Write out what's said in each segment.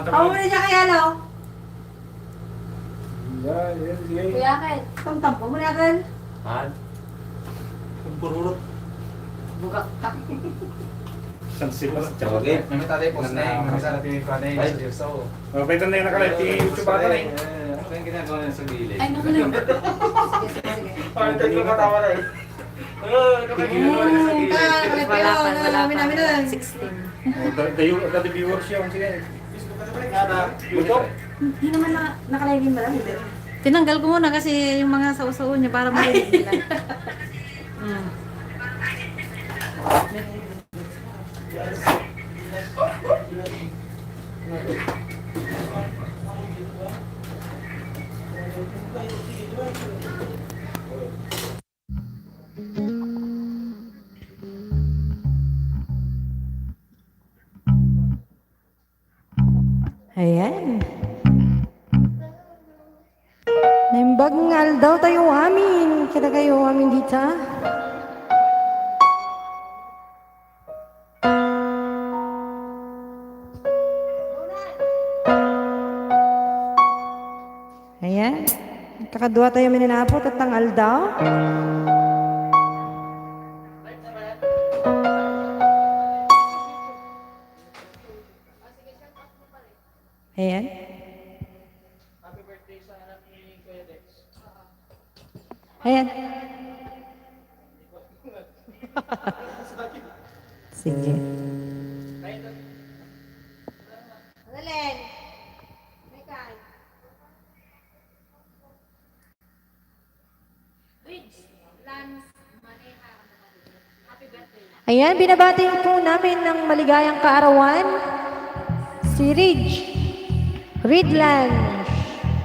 Pamuli niya kaya, no? Yan, sige. Kuya Ken, tamtam mo muna Ken. Han? Ang pururot. Bugak ka. Isang sila. Okay. May tatay post na yung mga sarap yung panay Ay. sa Diyos. So, Pwede na yung nakalive yung YouTube bata na eh. ano yung ginagawa niya sa gilid? Ay, naku lang. Sige, sige. Parang tayo matawa na eh. Wala pa, wala pa. 16. Dati viewers yun. Sige. Hindi naman nakalive yung marami. Tinanggal ko muna kasi yung mga sausaw niya para marinig nila. Ayan. Naimbag daw tayo amin. Kita kayo amin dito. Ayan. Kakadua tayo minanapot at tangal daw. Ayan. Happy birthday sa anak ni Kuya Dex. Ayan. Sige. Len. May kain. Rich. Lance. Maneha. Happy birthday. Ayan, binabati po namin ng maligayang kaarawan. Si Ridge. Ridland.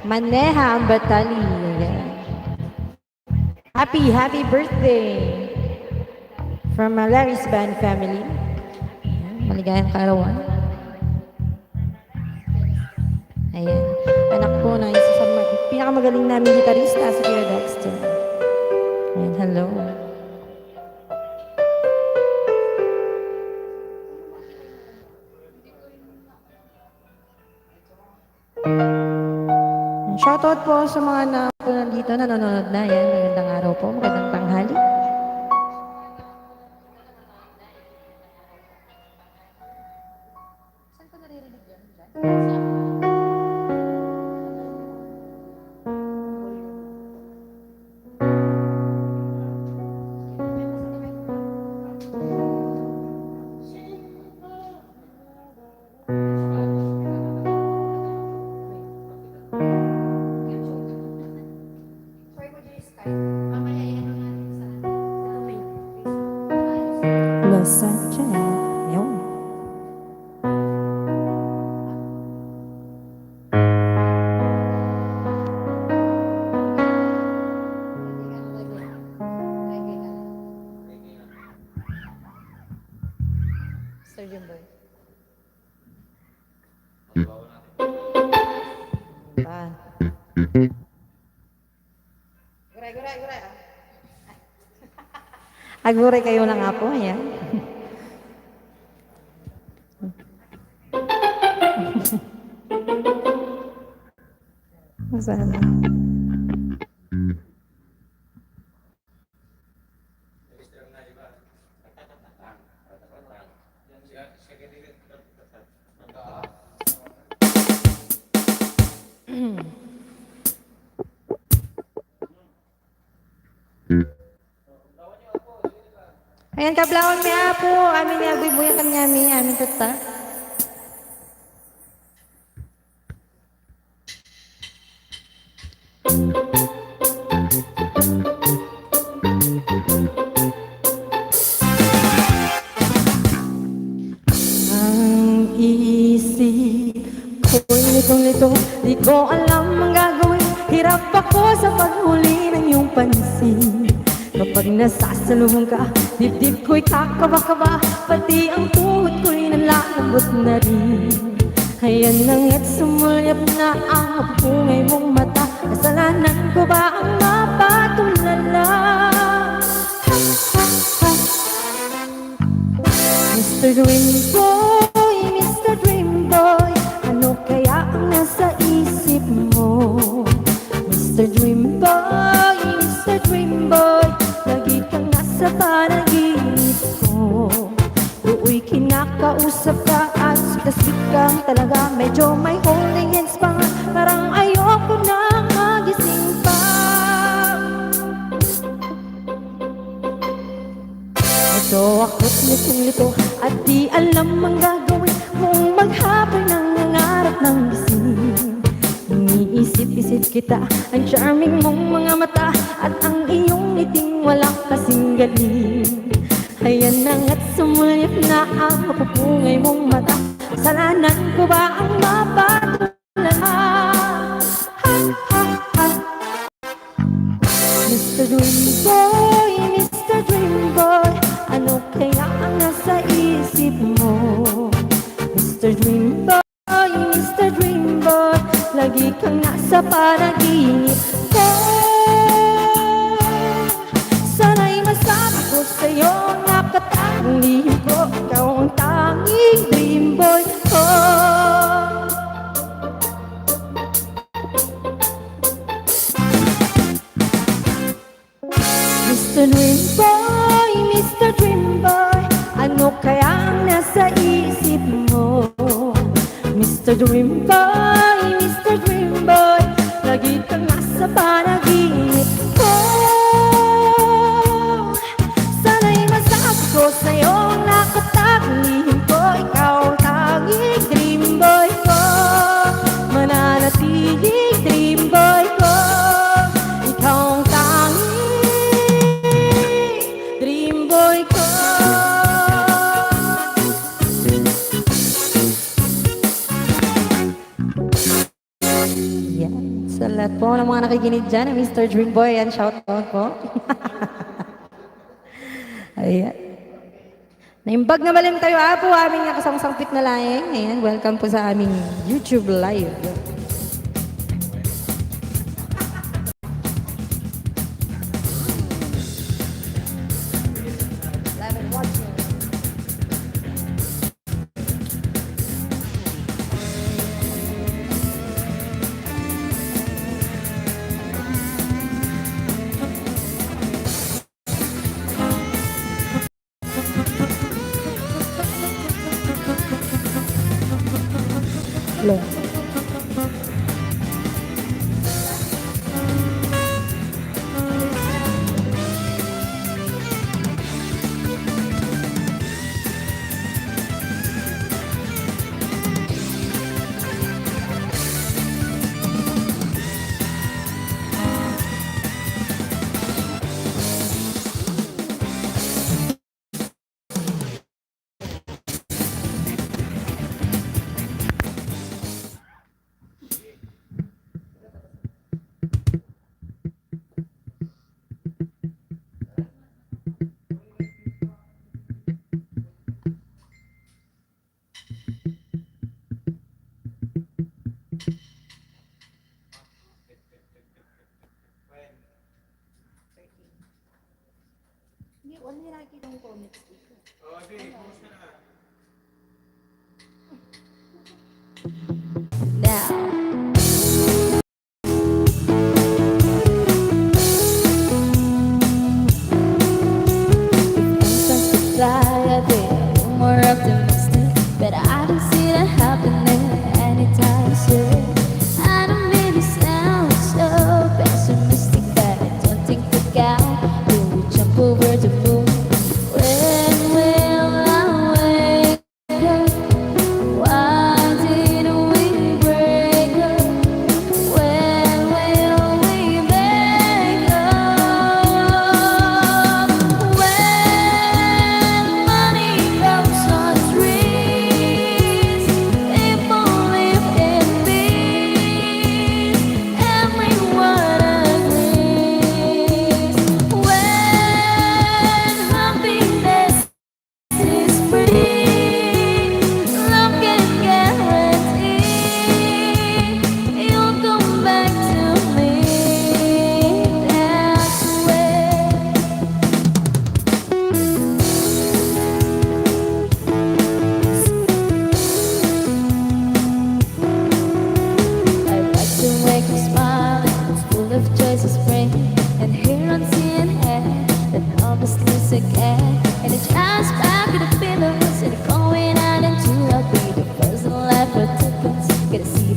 Maneha ang batali. Ayan. Happy birthday. From AHLERIS Band family. Ayan, maligayang kaarawan. Ayan. Anak po na isa sa pinakamagaling namin gitarista, si Kuya Dexter. Ayan, hello. Shoutout po sa mga nandito na nanonood na. Yan, magandang araw po, magandang tanghali. Los Angeles. Yun. Sir Jumboy. Pa. Guray. Aguray kayo na nga po. Ayan. Masana. Ayan, kablaon may apo. Amin niya, bubuyan kami amin tata. Ang isip ko'y litong-lito, di ko alam ang gagawin. Hirap ako sa paghuli ng iyong pansin. Kapag nasasalubong ka, dibdib ko'y kakaba-kaba, pati ang tuhod ko'y nalalambot na rin. Ayan na nga't sumulyap na ang mapungay mong mata. Kasalanan ko ba ang mapatulala? Mr. Dream Boy, ano kaya may holding hands pa nga, parang ayoko nang magising pa. Ito ako't litong-lito at di alam ang gagawin kung maghapon ng nangarap ng gising. Iniisip-isip kita, ang charming mong mga mata at ang iyong ngiting walang kasing galing. Ayan na nga't sumulyap na ang mapupungay mong mata. Kasalanan ko ba ang mapatulala? Ha, ha, ha. Mr. Dream Boy, Mr. Dream Boy, ano kaya ang nasa isip mo? Mr. Dream Boy, Mr. Dream Boy, lagi kang nasa panaginip ko. Sana'y masabi ko sa'yo, nakatagong lihim ko, ikaw ang tanging dream boy ko. Mr. Dream Boy, Mr. Dream Boy, ano kaya ang nasa isip mo? Mr. Dream Boy, Mr. Dream Boy, lagi kang nasa panaginip ko. Sana'y masabi ko sa'yo, nakatagong lihim ko, ikaw ang tanging dream boy ko. Mananatiling dream boy ko, ikaw ang tanging dream boy ko. Yan, sa lahat po ng mga nakikinig dyan, Mr. Dream Boy, yan, shout out po. Ayan. Naimbag na malim tayo po aming nakasang-sangpit na laing. Ayan, welcome po sa aming YouTube live. Live and watching. Hello.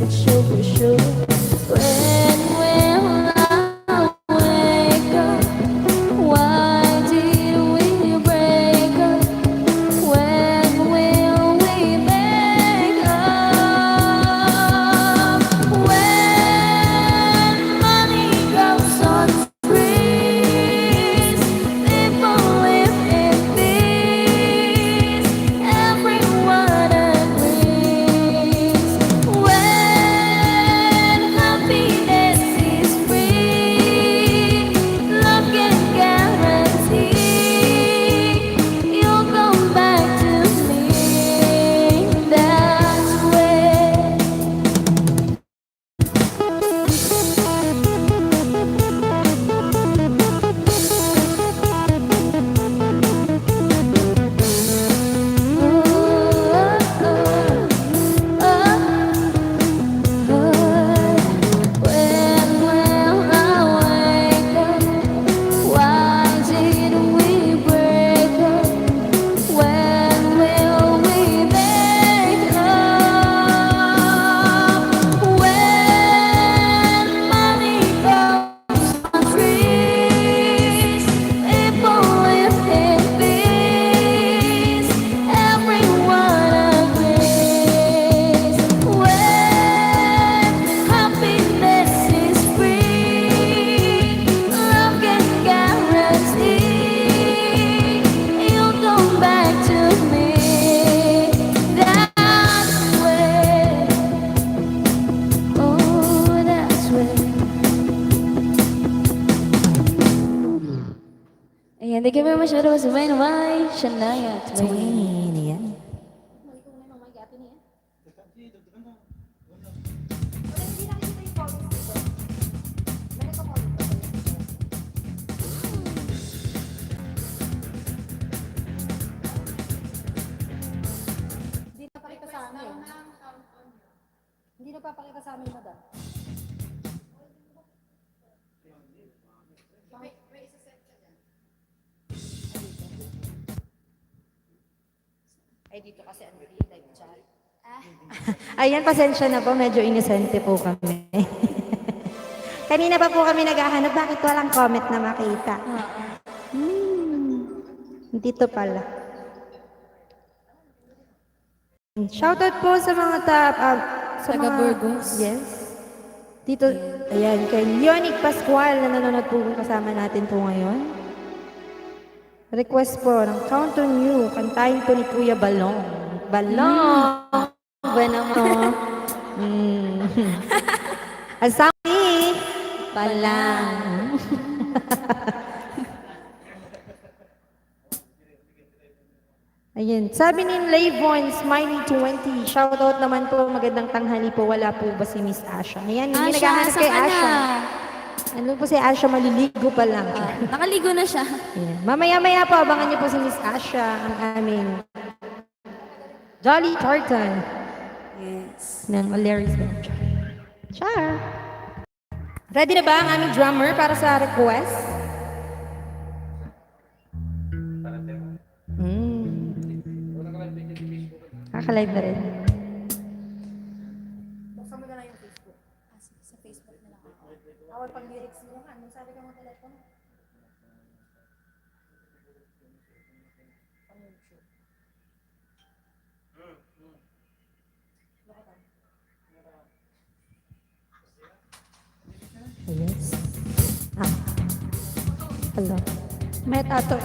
for sure, for sure. When will I wake up? Why did we break up? When will we make up? When money grows on trees, people live in peace, everyone agrees. When happiness is free, love can guarantee you'll come back to me. That's when. When will I wake up? Why did we break up? When will we make up? When money grows on trees, people live in peace, everyone agrees. When happiness is free, love can guarantee you'll come back to me. That's when, oh, that's when. Ayan, thank you very much. That was Wayne Wai, Shania Twain. Ayan. Hindi na pakita sa amin. Hindi na papakita sa amin, madam. May isa-set ka dyan. Ay, dito kasi ano, live chat. Ayan, pasensya na po. Medyo inosente po kami. Kanina pa po kami naghahanap. Bakit walang comment na makita? Dito pala. Shoutout po sa mga sa Taga mga... Burgos. Yes. Dito, ayan, kay Leonic Pascual na nanonood po kasama natin po ngayon. Request po ng Count on You. Kantahin po ni Kuya Balong. Balong! Bueno mo. Asami! Balang. Ayun. Sabi ni Layvon, Smiley 20. Shoutout naman po. Magandang tanghali po. Wala po ba si Miss Asha? Ayan, hindi naghahanap kay Asha. Ano po si Asha? Maliligo pa lang. Nakaligo na siya. Ayan. Mamaya-maya po, abangan niyo po si Miss Asha, ang aming Jolly Tartan Yes. ng AHLERIS. Char! Ready na ba ang aming drummer para sa request? Kakalive na rin. Buksan mo na lang yung Facebook. Sa Facebook na lang. Awal pang lyrics mo naman. Sabi ka mo telepono. Yes. Hello. May tato.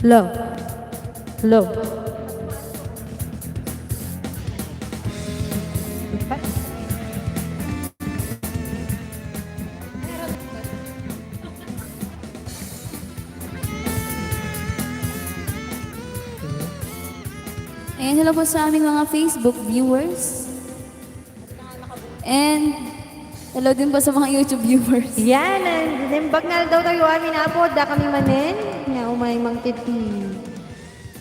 Hello. Hello. Ayan, hello po sa aming mga Facebook viewers. And hello din po sa mga YouTube viewers. Yan, nimbag na daw tayo amin apod, da kami manin. Nga umay mang titi.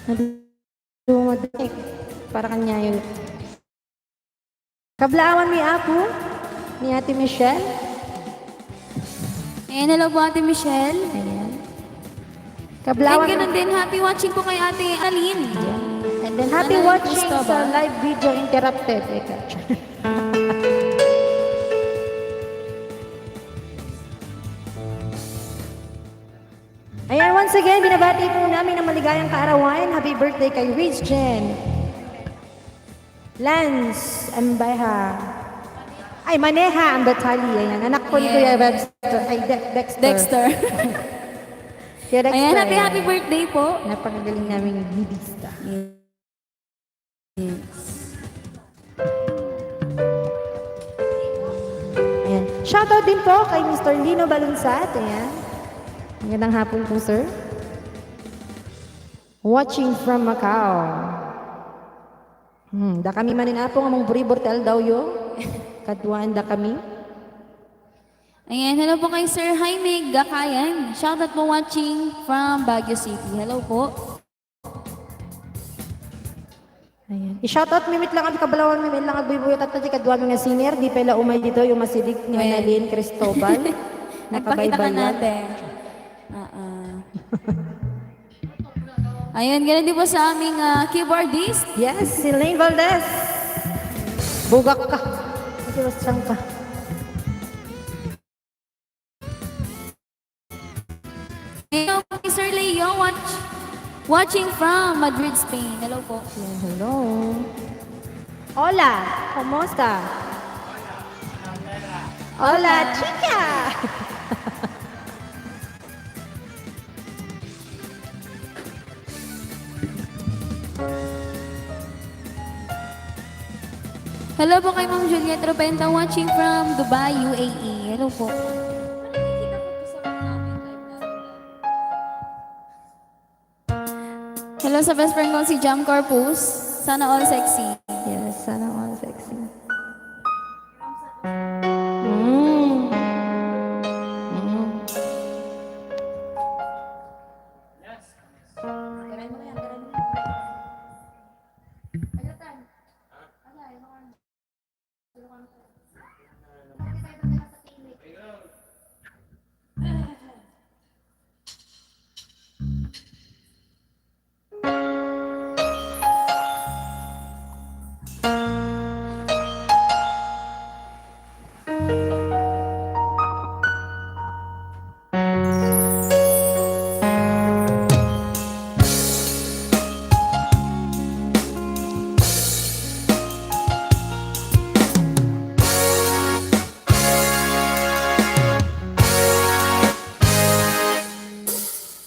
Naduma para kanya yun. Kablaawan mi apo ni Ate Michelle. Ayan, hello po Ate Michelle. Ayan. And Kablaawan ganun din, happy watching po kay Ate Aline. Hello. Then happy Nanay watching Cristobal. sa live video interrupted. Eka. Ayan, once again, binabati po namin ang maligayang kaarawan. Happy birthday kay Rich Jen. Lance Ambayha. Ay, Maneha Ambatali. Ayan, anak po ni Kuya Webster. Ay, Dexter. Dexter. Kuya Dexter. Ayan, happy ayan. happy birthday po. Napakagaling namin bibista. Ayan. Shoutout din po kay Mr. Lino Balunsat. Ayan. Magandang hapon po, sir. Watching from Macau. Da kami maninapong among buri-bortel daw yo. Kaduan da kami. Ayan, hello po kay Sir Jaime Gakayan. Shoutout po watching from Baguio City. Hello po. Ayan. I-shoutout mimit lang kami kabalawan mimit lang agbibuyot at tadi kadwa mga senior. Di pala umay dito yung masidig ni Ayan. Annalyn Cristobal. Nagpakita ka Nakabaybayan. natin. Ayan, ganun din po sa aming keyboardist. Yes, si Lane Valdez. Bugak ka. Kasi wasang ka. Hello po kay Sir Leo, watching from Madrid, Spain. Hello po. Ayan, hello. Hola, kumusta? Hola, chica! Hello po kay Ma'am Juliet Ropenta, watching from Dubai, UAE. Hello po. Hello sa best friend ko si Jam Corpus. Sana all sexy. Yes, sana all sexy. Mm. Mm.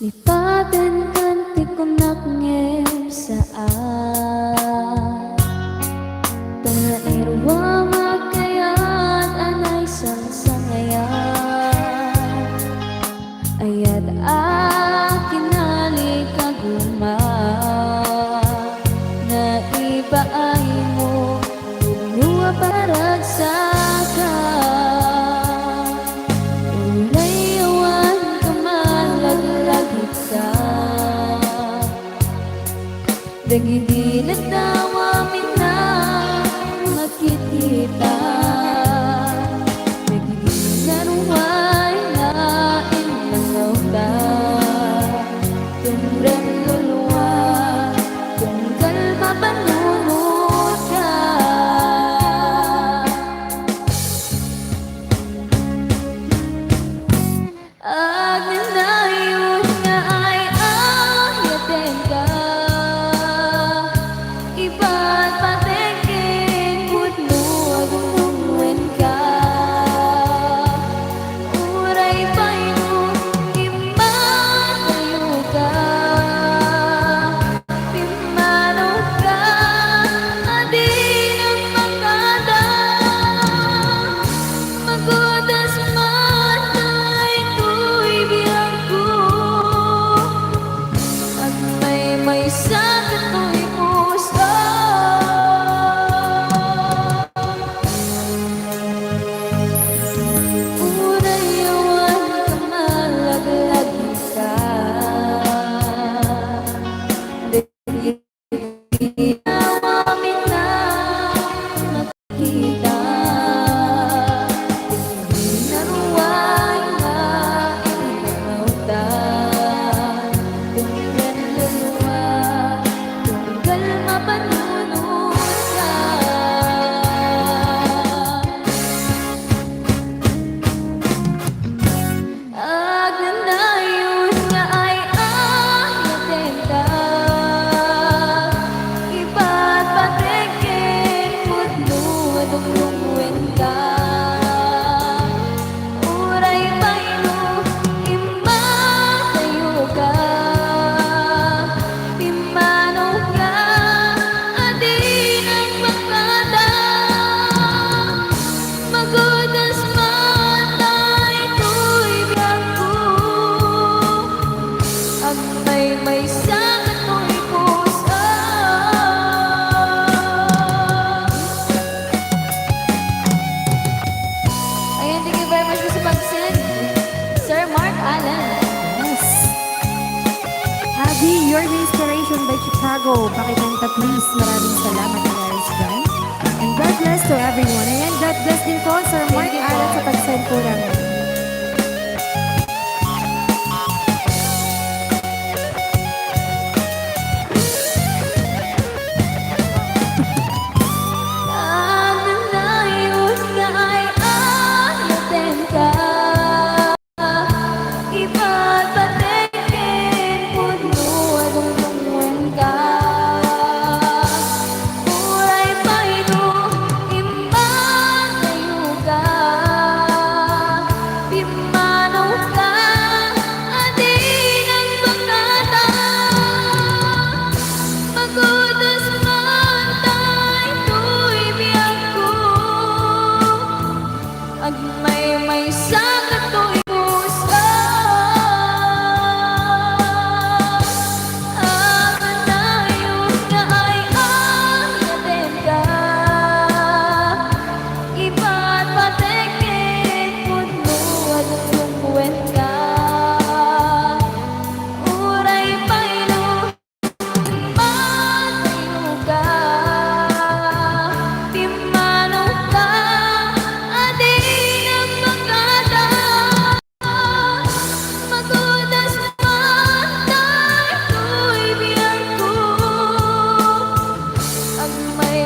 Lipatan kanti ko nakngem saan Panairwa makayat anay sangayan Ayat akin nalik kaguma Na iba ay mo Nuwa parag saka Ulayawan ka malaglag ka Dagidilat dawa minna makikita Dagidilan huway lain langaw ka Tumrem luluwa Tunggal mapanunod ka Agnanayon nga ay ahyaten ka Iba't patingin putno agungwen ka Uray pa'y mo imatayo ka Pimanod ka adin ang makada Magodas matay ko'y biyang ko At may sakit ko'y puso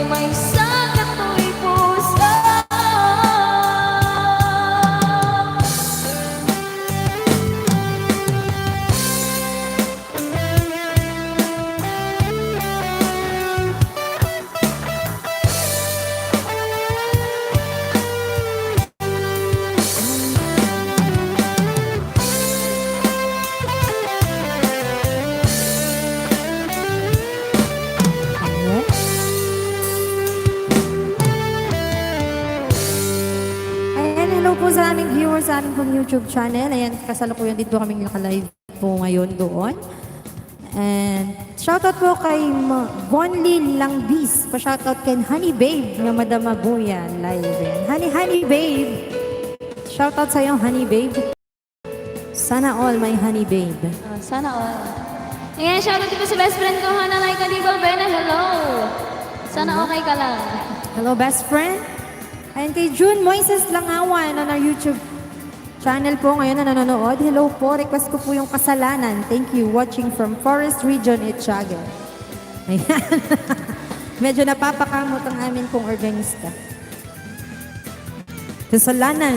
may sakit mo'y puso. Ayan, hello po sa aming viewers sa aming pong YouTube channel. Ayan, kasalukuyan dito kaming naka-live po ngayon doon. And shoutout po kay Vonly Langbis. Pa-shoutout kay Honey Babe na Madama Buya live. Honey Babe. Shoutout sa iyo, Honey Babe. Sana all my Honey Babe. Sana all. Ayan, shoutout ko sa best friend ko, Hana Laika Digol Bena. Hello. Sana okay ka lang. Hello, best friend. Ayan kay June Moises Langawan na YouTube channel po ngayon na nanonood. Hello po, request ko po yung Kasalanan. Thank you. Watching from Forest Region, Itchaga. Ayan. Medyo napapakamot ang amin pong organista. Kasalanan.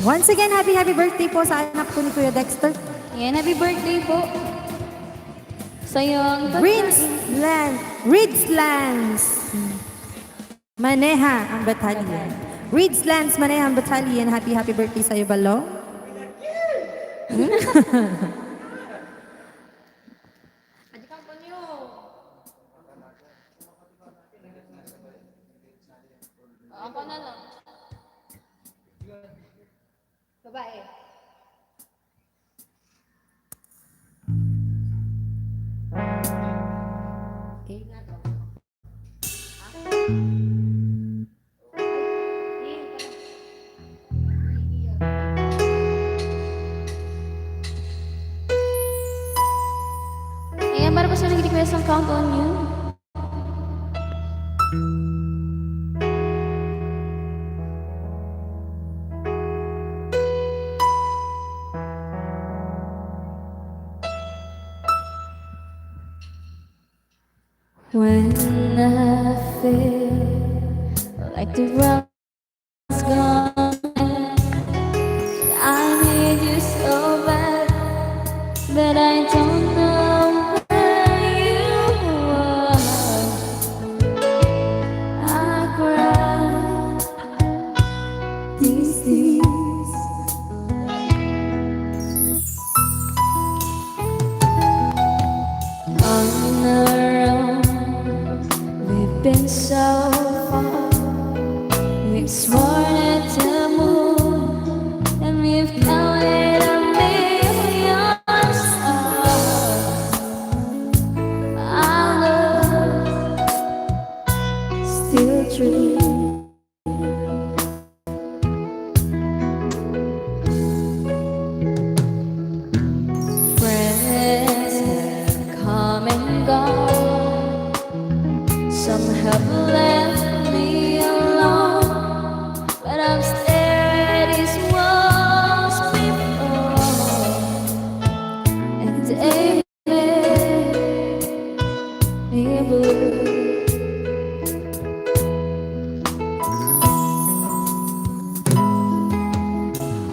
Once again, happy birthday po sa anak ko ni Kuya Dexter. Ayan, happy birthday po. Sayang. Ridslands Maneha ang battalion. Ridslands Maneha ang battalion. Happy birthday sa iyo, Balong. Ako na lang. Babae. Ayan, para pa siya nag-request ng Count on You. When I feel like the world's gone, I need you so bad, but I don't know where you are. I cry these days. On our own, we've been so far. We've sworn at the moon, and we've counted a million stars. Our love still true. Friends have come and gone. Some have left me alone, but I'm stared at these walls before, and they make me blue.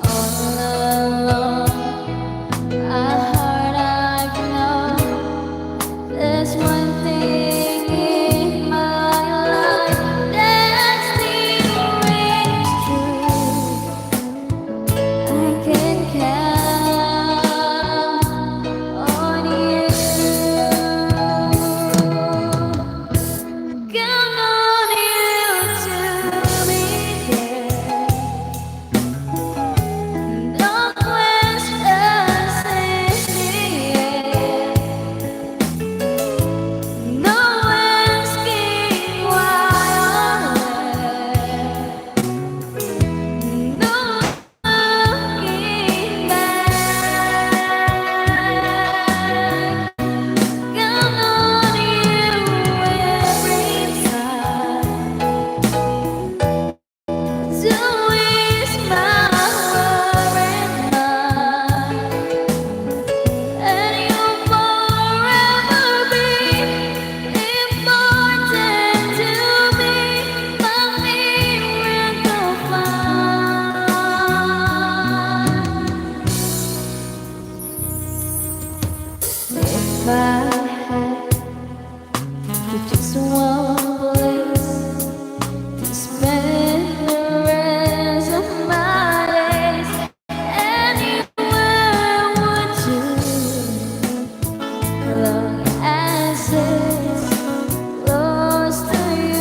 All alone, I know there's one thing in my life that still rings true. I can count on I had just one place to spend the rest of my days, anywhere would do, long as it's close to you.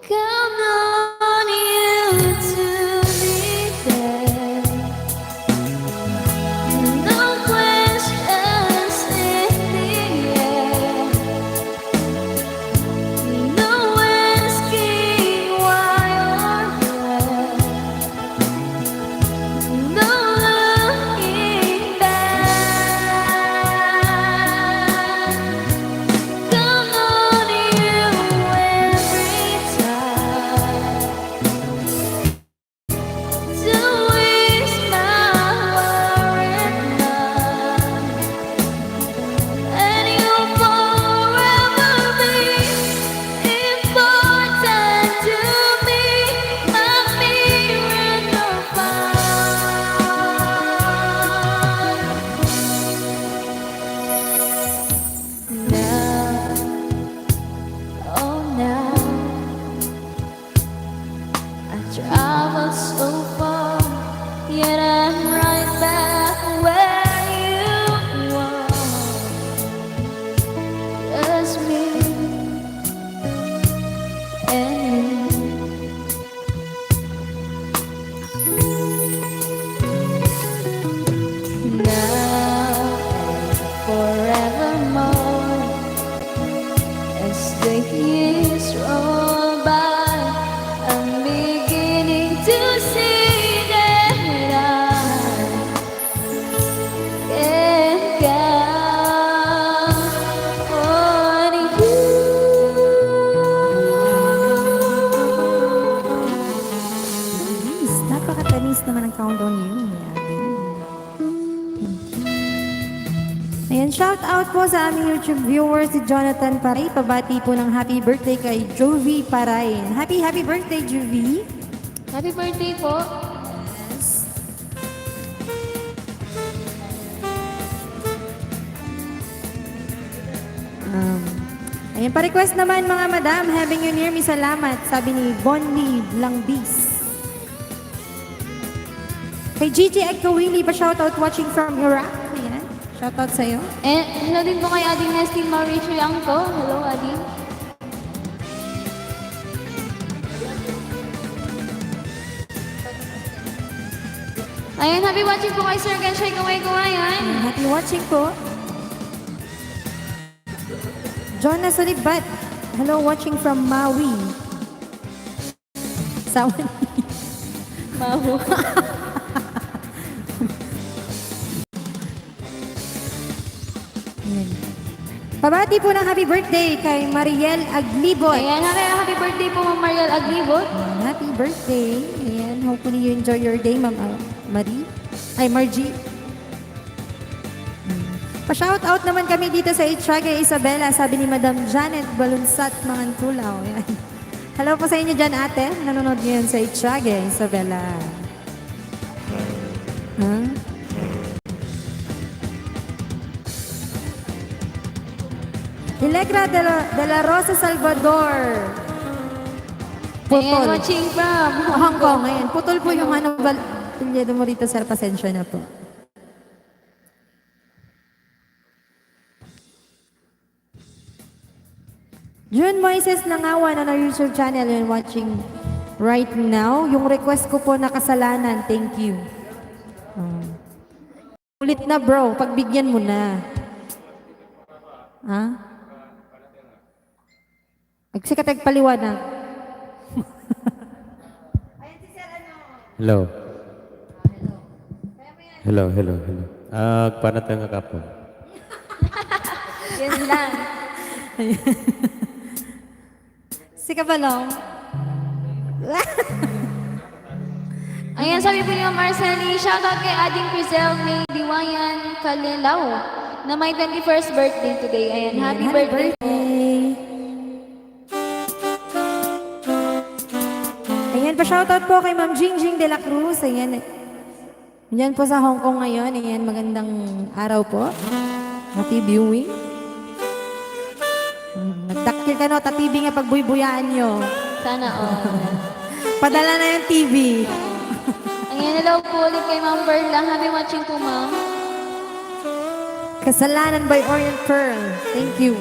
Count on you to be there. No questions in the air. No asking why you're there. No looking back. Count on you every time. Don't waste my worried mind. And you'll forever be important to me, my miracle find. Now, oh now, I traveled so far, yet I'm right back where you are. Just me and you. Now and forevermore, as the years roll by, I'm beginning to see that I can count on you. Tamis. Napakatamis naman ang count on you. Ayan, shout out po sa aming YouTube viewers, si Jonathan Paray. Pabati po ng happy birthday kay Jovi Paray. Happy birthday, Jovi. Happy birthday po. Ayan, pa-request naman mga madam, having you near me, salamat. Sabi ni Bonnie Langbis. Kay Gigi Agkawili, pa-shoutout watching from Iraq. Ayan, shoutout sa'yo. And hello din po kay Ading Nestin Mauricio Yang po. Hello, Ading. Ayan, happy watching po kay Sir Ganshay Kaway-Kawayan. Happy watching po. Jonas Olibat, hello, watching from Maui. Sawan. Mahu. Ayan. Pabati po ng happy birthday kay Mariel Aglibot. Ayan, happy birthday po, Ma'am Mariel Aglibot. Ayan, happy birthday. Ayan, hopefully you enjoy your day, Ma'am Marie. Ay, Margie. Pa-shout out naman kami dito sa Itchagay, Isabela, sabi ni Madam Janet Balunsat Mangantulaw. Ayan. Hello po sa inyo dyan, ate. Nanonood niyo yan sa Itchagay, Isabela. Huh? Ilegra de la Rosa Salvador. Ayan, Putol. watching from Hong Kong. Ayan, putol po yung ano, pilyedo mo rito, sir. Pasensya na po. June Moises Nangawan on our YouTube channel and watching right now. Yung request ko po na kasalanan, thank you. Ulit na bro, pagbigyan mo na. Ha? Agsikatag paliwanag. Hello. Hello. Panatang ka po. Yan lang. Si Kabalong. Ayan, sabi po niyo Marceli, shoutout kay Ading Crizel May Diwayan Kalilaw na may 21st birthday today. Ayan, happy birthday. Ayan, pa-shoutout po kay Ma'am Jingjing de la Cruz. Ayan. Yan po sa Hong Kong ngayon. Ayan, magandang araw po. Happy viewing. Nagdakil ka no, tatibi nga pagbuybuyaan nyo. Sana all. Padala na yung TV. Ayan, hello po ulit kay Ma'am Perla. Happy watching po, Ma'am. Kasalanan by Orient Pearl. Thank you.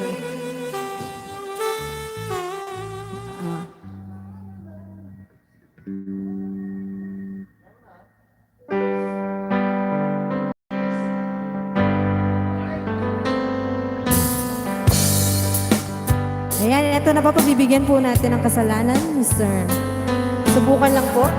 Ayan, ito na pa pagbibigyan po natin ng kasalanan, Mr. Subukan lang po.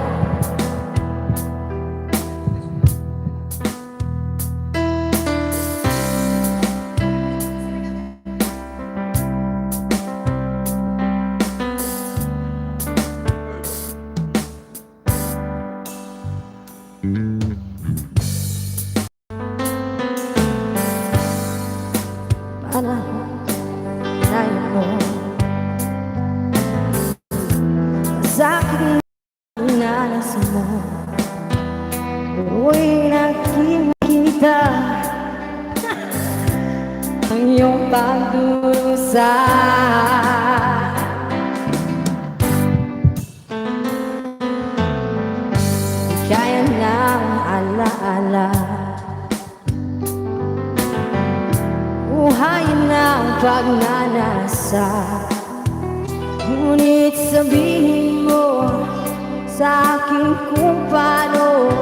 Para tayo mo sa aking nanas mo, tuloy nakikita ang iyong pagdurusa. Kaya ng alaala, buhayin ng pagnanasa. Ngunit sabihin mo sa akin kung paano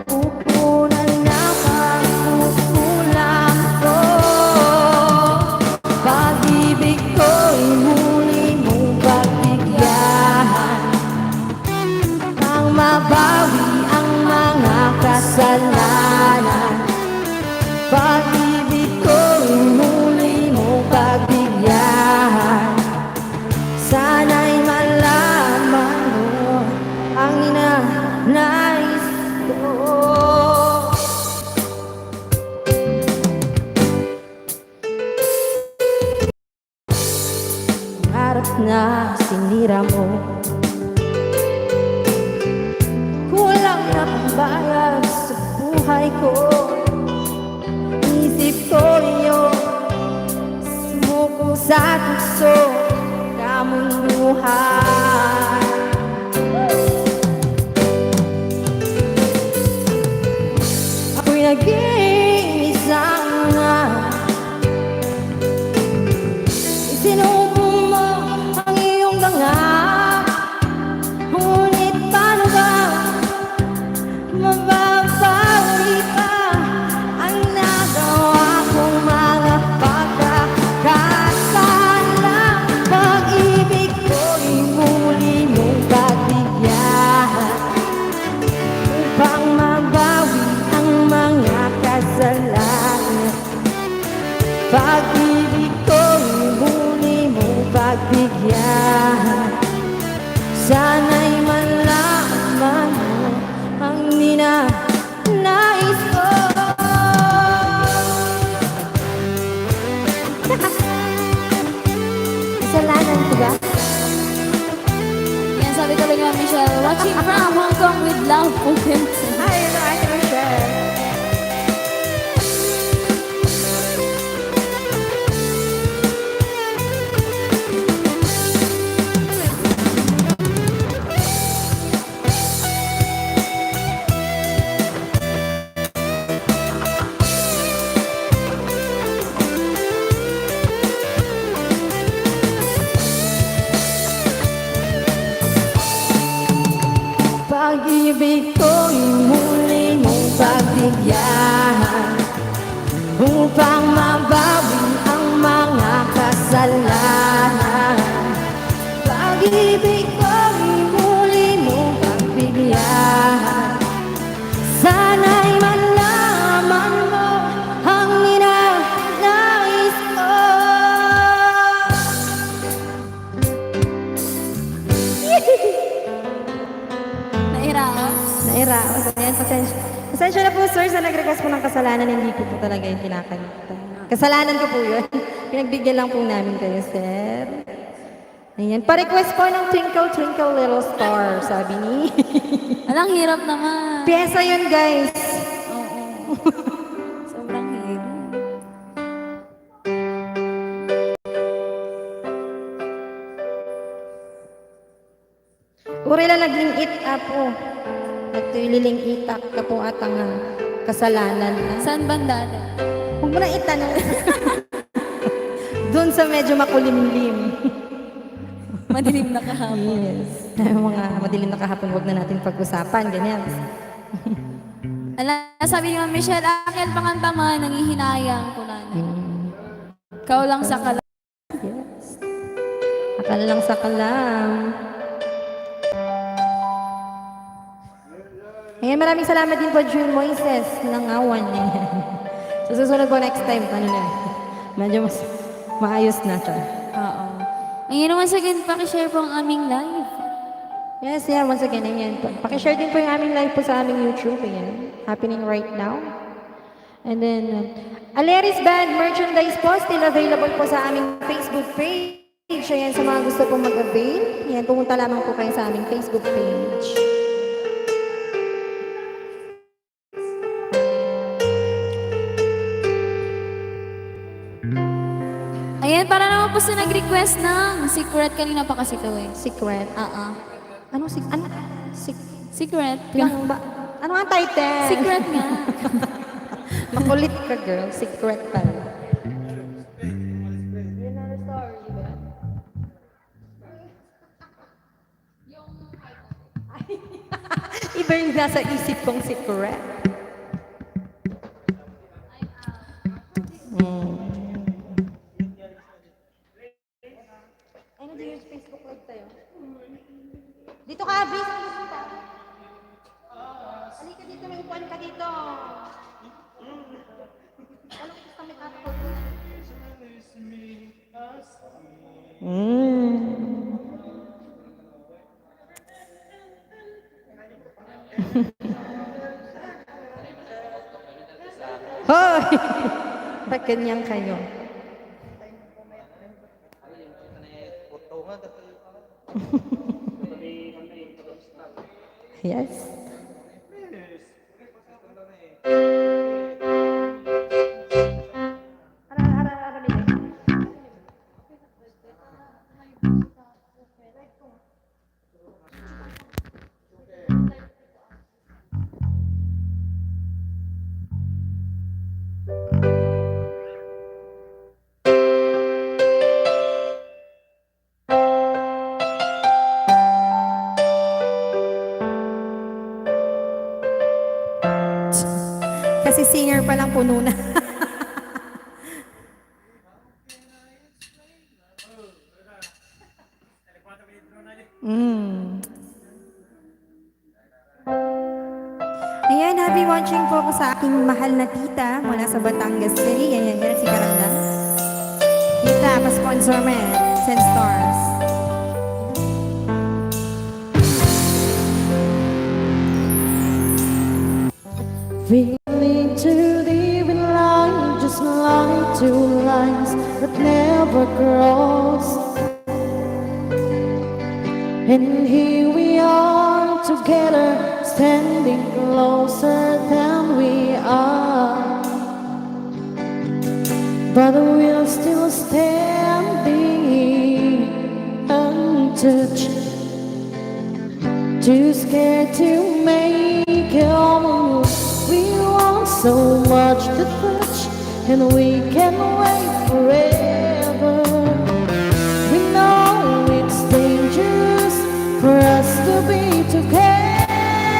pupunan na pagkukulang ko. Pag-ibig ko'y muli mong pagbigyan, nang mabawi ang mga kasalanan. Pag-ibig ko'y muli mong pagbigyan, sana'y malaman mo ang inanais ko. Harap na sinira mo, kulang na pambayag sa buhay ko. Isip ko iyo, sumuko sa tukso kamunduhan. Ako'y naging isang na isinubo mo ang iyong gangak. Ngunit paano ba mababawi ka ang nagawa kong mga pagkakasala? Pag-ibig ko'y muli mong pagbigyan, upang mabawi ang mga kasalanan. Pag-ibig ko'y muli mong pagbigyan, sana'y malaman mo ang ninanais ko. Kasalanan ko ba? Yan, sabi talaga ni Michelle, watching from Hong Kong with love po. Hi, Ate Michelle. Pag-ibig ko'y muli mong pagbigyan upang mabawi ang mga kasalanan. Pag-ibig ko'y muli mong pagbigyan. Sana'y malaman mo ang ninanais ko. Nairaos. Ayan, pasensya na po, sir, sa nag-request po ng kasalanan. Hindi ko po talaga yung kinakalimutan. Kasalanan ko po yun. Pinagbigyan lang po namin kayo, sir. Ayan. Pa-request po ng Twinkle Twinkle Little Star, sabi ni. Alang hirap naman. Pyesa yun, guys. Oo. Sobrang hirap. Urila nagling it up po. Nagtuliling itak ka po at ang kasalanan. Saan banda? Huwag mo na itanong. Doon sa medyo makulimlim. Madilim na kahapon. Yes. Mga madilim na kahapon, huwag na natin pag-usapan. Ganyan. Ala, sabi ni Ma'am Michelle, akil pangantama, nangihinayang ko na. Ikaw lang sa kalam. Yes. Akala lang sa kalam. Ayan, maraming salamat din po, June Moises, ng awan. Sa susunod po next time, ano na, medyo mas maayos na siya. Oo. Ngayon once again, pakishare po ang aming live. Yes, yeah, once again, ayan. Pakishare din po yung aming live po sa aming YouTube, ayan. Happening right now. And then, AHLERIS Band merchandise po, still available po sa aming Facebook page. Ayan, sa mga gusto pong mag-avail, ayan, pumunta lamang po kayo sa aming Facebook page. Ayan, para naman po sa nag-request ng secret. Kanina pa kasi ito eh. Secret. Ano? Secret. Yung ba? Ano ang title? Secret nga. Makulit ka, girl. Secret pala. Iba yung nasa isip kong secret. Ay, nag-use Facebook live tayo. Dito ka, Abis. Halika dito, may upuan ka dito. Anong gusto kami tapos? Hoy! Ba't ganyan kayo? Yes. Kasi singer pa lang puno na. Ayan, happy watching po ako sa aking mahal na tita mula sa Batangas City. Ayan, yan si Karanda. Tita, pa-sponsor mo yan. 10 stars. Feeling too deep in line, just like two lines that never cross. And here we are together, standing closer than we are. But we're still standing untouched, too scared to make a move. We want so much to touch, and we can wait forever. We know it's dangerous for us to be together.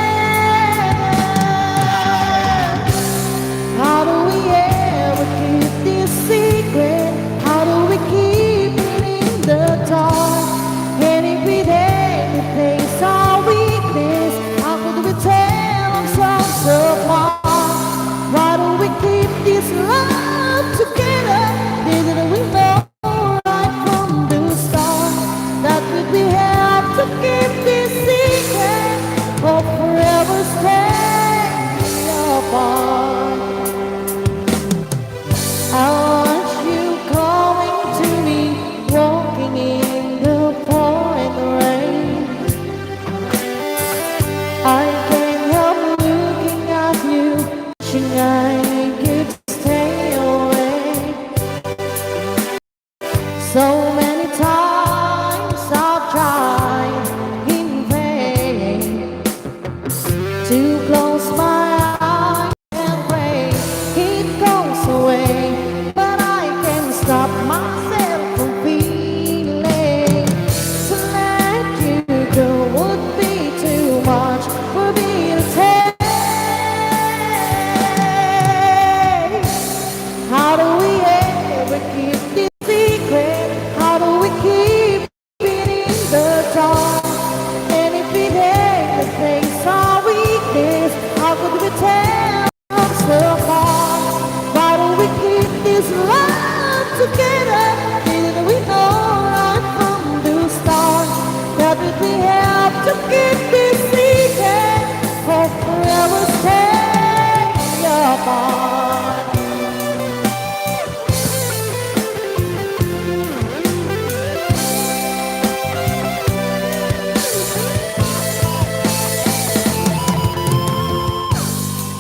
keep this secret, hope forever stay apart.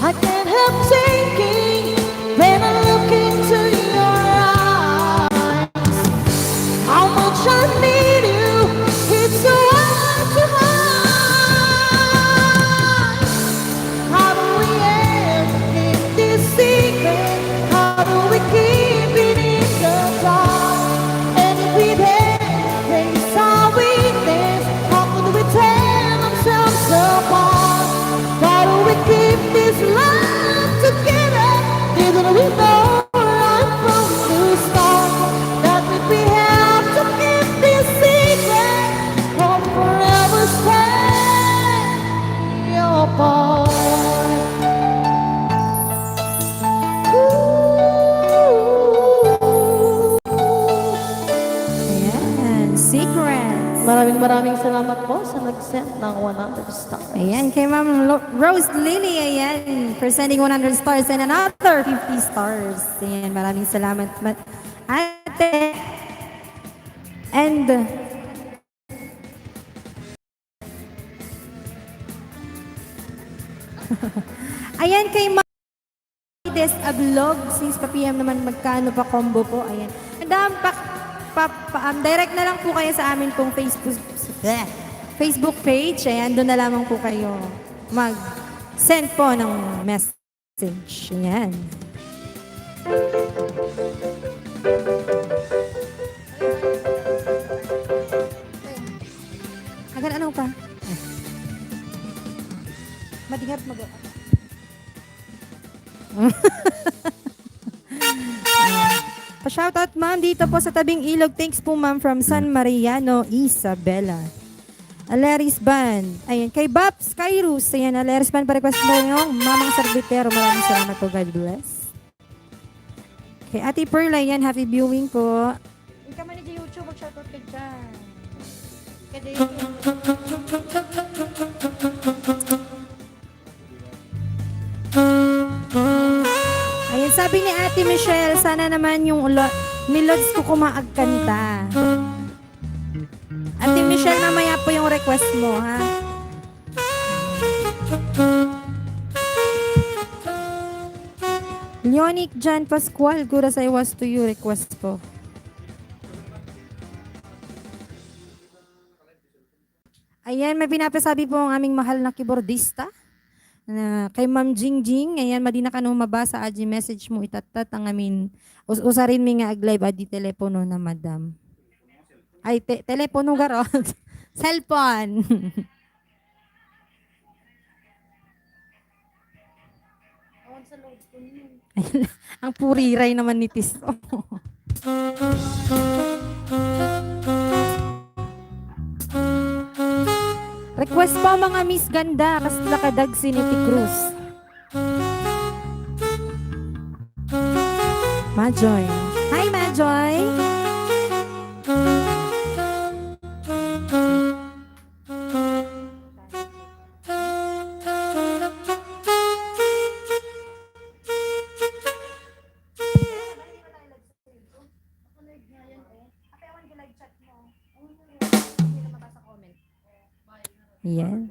I can't help thinking when I look into your eyes how much I need you. It's so hard to hide. How do we ever keep this secret? How do we keep it in the dark? And if we dare face our weakness, how could we tear ourselves apart? Why do we keep this love together? Didn't we know right from the start that if we have to keep this secret, we'll forever stay apart? Ayan, secrets. Maraming salamat po sa nag-send ng 100 stars. Ayan, kay Ma'am Rose Lily, ayan, for sending 100 stars and another 50 stars. Ayan, maraming salamat, ate. And, ayan, kay Ma'am Des Ablog, since pa-PM naman magkano pa combo po, ayan. Madam, direct na lang po kayo sa amin pong Facebook page. Ayan, doon na lamang po kayo mag-send po ng message. Ayan. Agad ano pa? Madingat mag- Pa-shoutout ma'am dito po sa tabing ilog. Thanks po ma'am from San Mariano, Isabela. AHLERIS Band. Ayan, kay Babs Kairos. Ayan, AHLERIS Band pa-request mo yung Mamang Sarbitero. Maraming salamat po. God bless. Kay Ate Perla, yan, happy viewing po. Ikaw man ni YouTube, mag-shoutout ka dyan. Ayan, sabi ni Ate Michelle, sana naman yung ni Lods ko kumaagkanta. Ate Michelle, namaya po yung request mo, ha? Leonic Jan Pascual, Gurasay was to you request po. Ayan, may pinapasabi po ang aming mahal na keyboardista. Kay Ma'am Jingjing, ayan, madina ka nung mabasa, aji message mo, itatat ang amin, usarin mi nga ag-live, adi telepono na madam. Ay, telepono garo. Cellphone. Ang puriray naman ni Tiso. Request pa mga Miss Ganda, kas lakadag si Niti Cruz. Majoy. Hi, Majoy. Yan.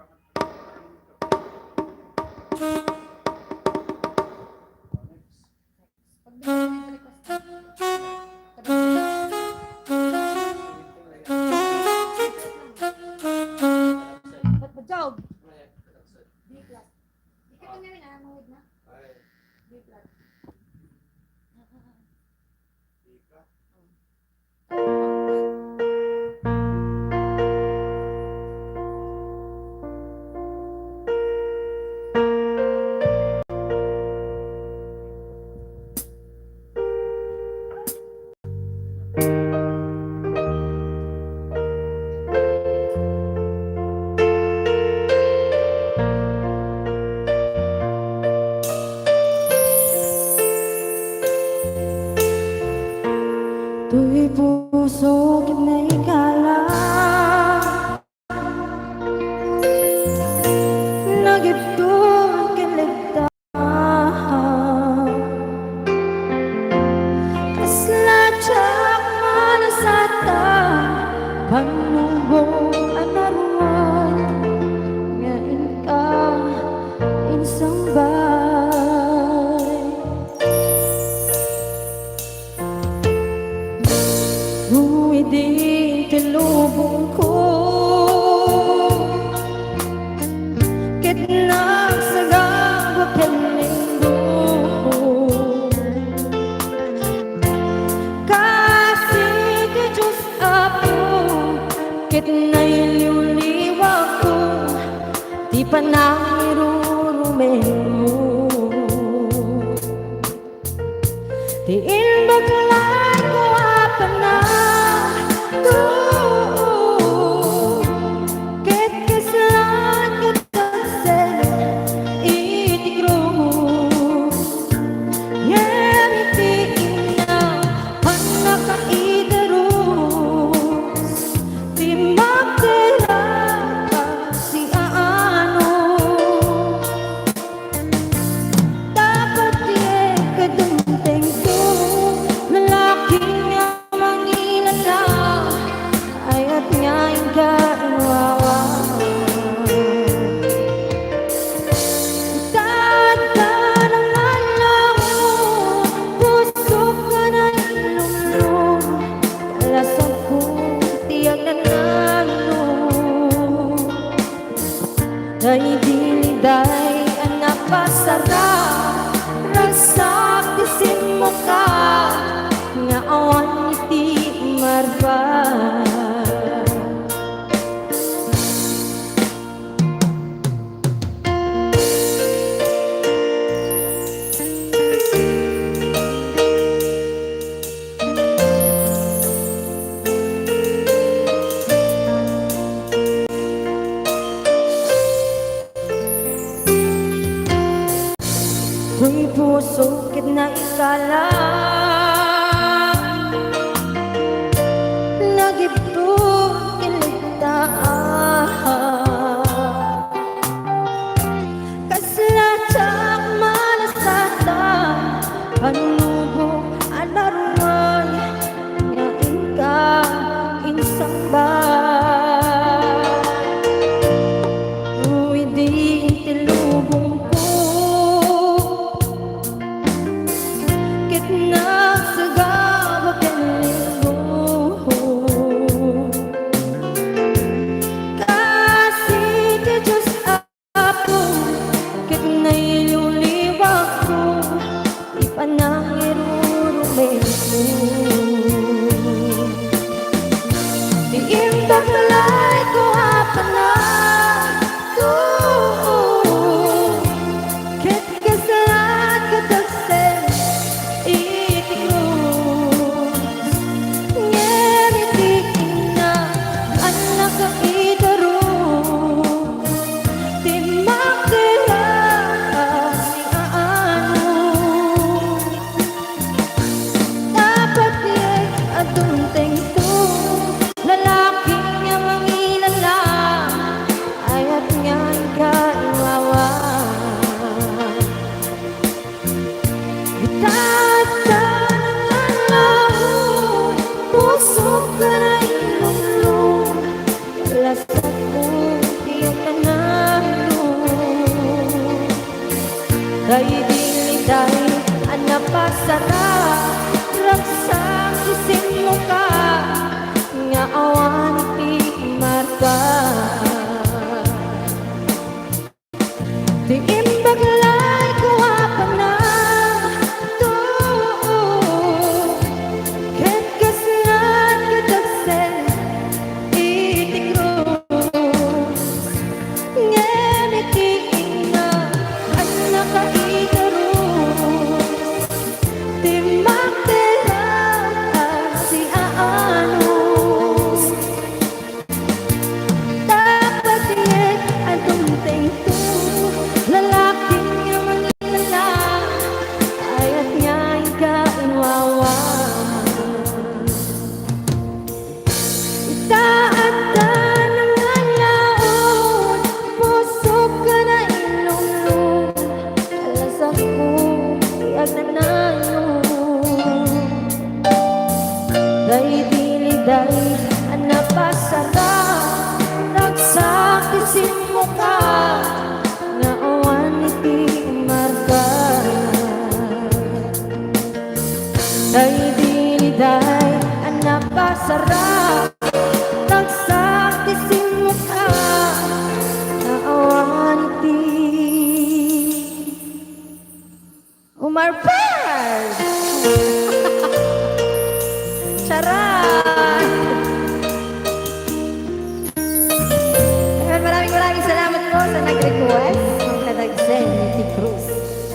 Job. B-plus. Ikot niya rin mahod na. B-plus. nagibdon kiligtaan kaslachak manasata panubong anaruan nga inka insambay buwidi kilubong ko kitnang sagaba pelendo kasi di Diyos ako kitna'y liwliwa ko di pa nangirurumemo di inbaglan ko apa na to ket keslan ketase itigros yemiti ina panakaideros timagdera si aano dapat di kadumteng ko lalaking mangilala ayat nga inga iwawa tatanangan lang mo puso ka na ilumlum lasang ko tiyag na nalo dahil diliday anak pasara rasak isin mo ka nga awan iti marba Kung puso kit na ikala nagibto iligtaan kaslachak malasata panubo anaruan nga inka insambay uwidi tilubong ko kitna sagaba pelendo kasi di Diyos ako kitna'y luliwa ko di pa nangirurumento di imbakalay ko apa na to ket kasalat katagsen itigros ngeritik na anak kaidaros timagdera si aano dapat di adunteng to lalaki nga mangilala ayat nga ikaiwawa tatanangan lang puso ka na ilumlum lasat ko tiyag na nalo dahil diliday anak pasara raksak isin mo ka nga awan iti marka di imbaglay ko apa na to ket kaslan katagsen itigros ngeniti ina anak kaidaros timagdera si aanos dapat di adunteng to lalaki